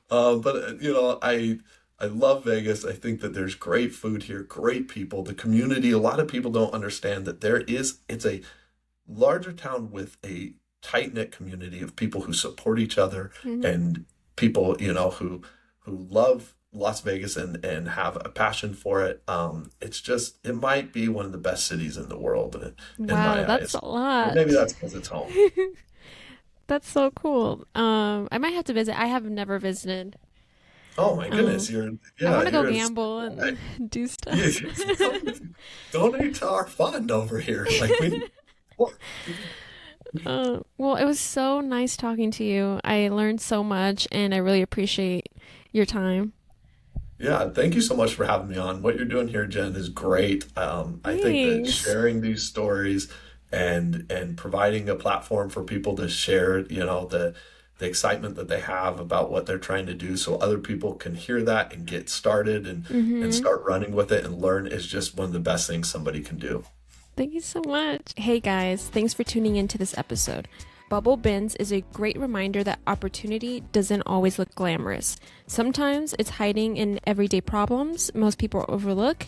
But I love Vegas. I think that there's great food here, great people, the community. A lot of people don't understand that it's a larger town with a tight-knit community of people who support each other and people, who Las Vegas and have a passion for it. It might be one of the best cities in the world in Wow, my that's eyes. a Or lot. maybe that's because it's home. That's so cool. I might have to visit. I have never visited. Oh my goodness, Um, I want to go you're a gamble spy. and do You stuff. donate to our fund over here. Like we need more. Well, it was so nice talking to you. I learned so much, and I really appreciate your time. Yeah, thank you so much for having me on. What you're doing here, Jen, is great. I think that Thanks. sharing these stories and providing a platform for people to share, the excitement that they have about what they're trying to do, so other people can hear that and get started and Mm-hmm. start running with it and learn is just one of the best things somebody can do. Thank you so much. Hey guys, thanks for tuning into this episode. Bubble Bins is a great reminder that opportunity doesn't always look glamorous. Sometimes it's hiding in everyday problems most people overlook.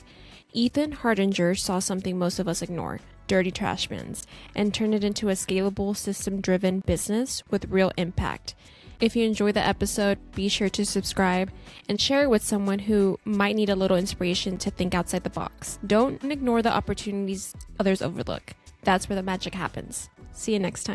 Ethan Hardinger saw something most of us ignore: dirty trash bins, and turned it into a scalable, system driven business with real impact. If you enjoyed the episode, be sure to subscribe and share it with someone who might need a little inspiration to think outside the box. Don't ignore the opportunities others overlook. That's where the magic happens. See you next time.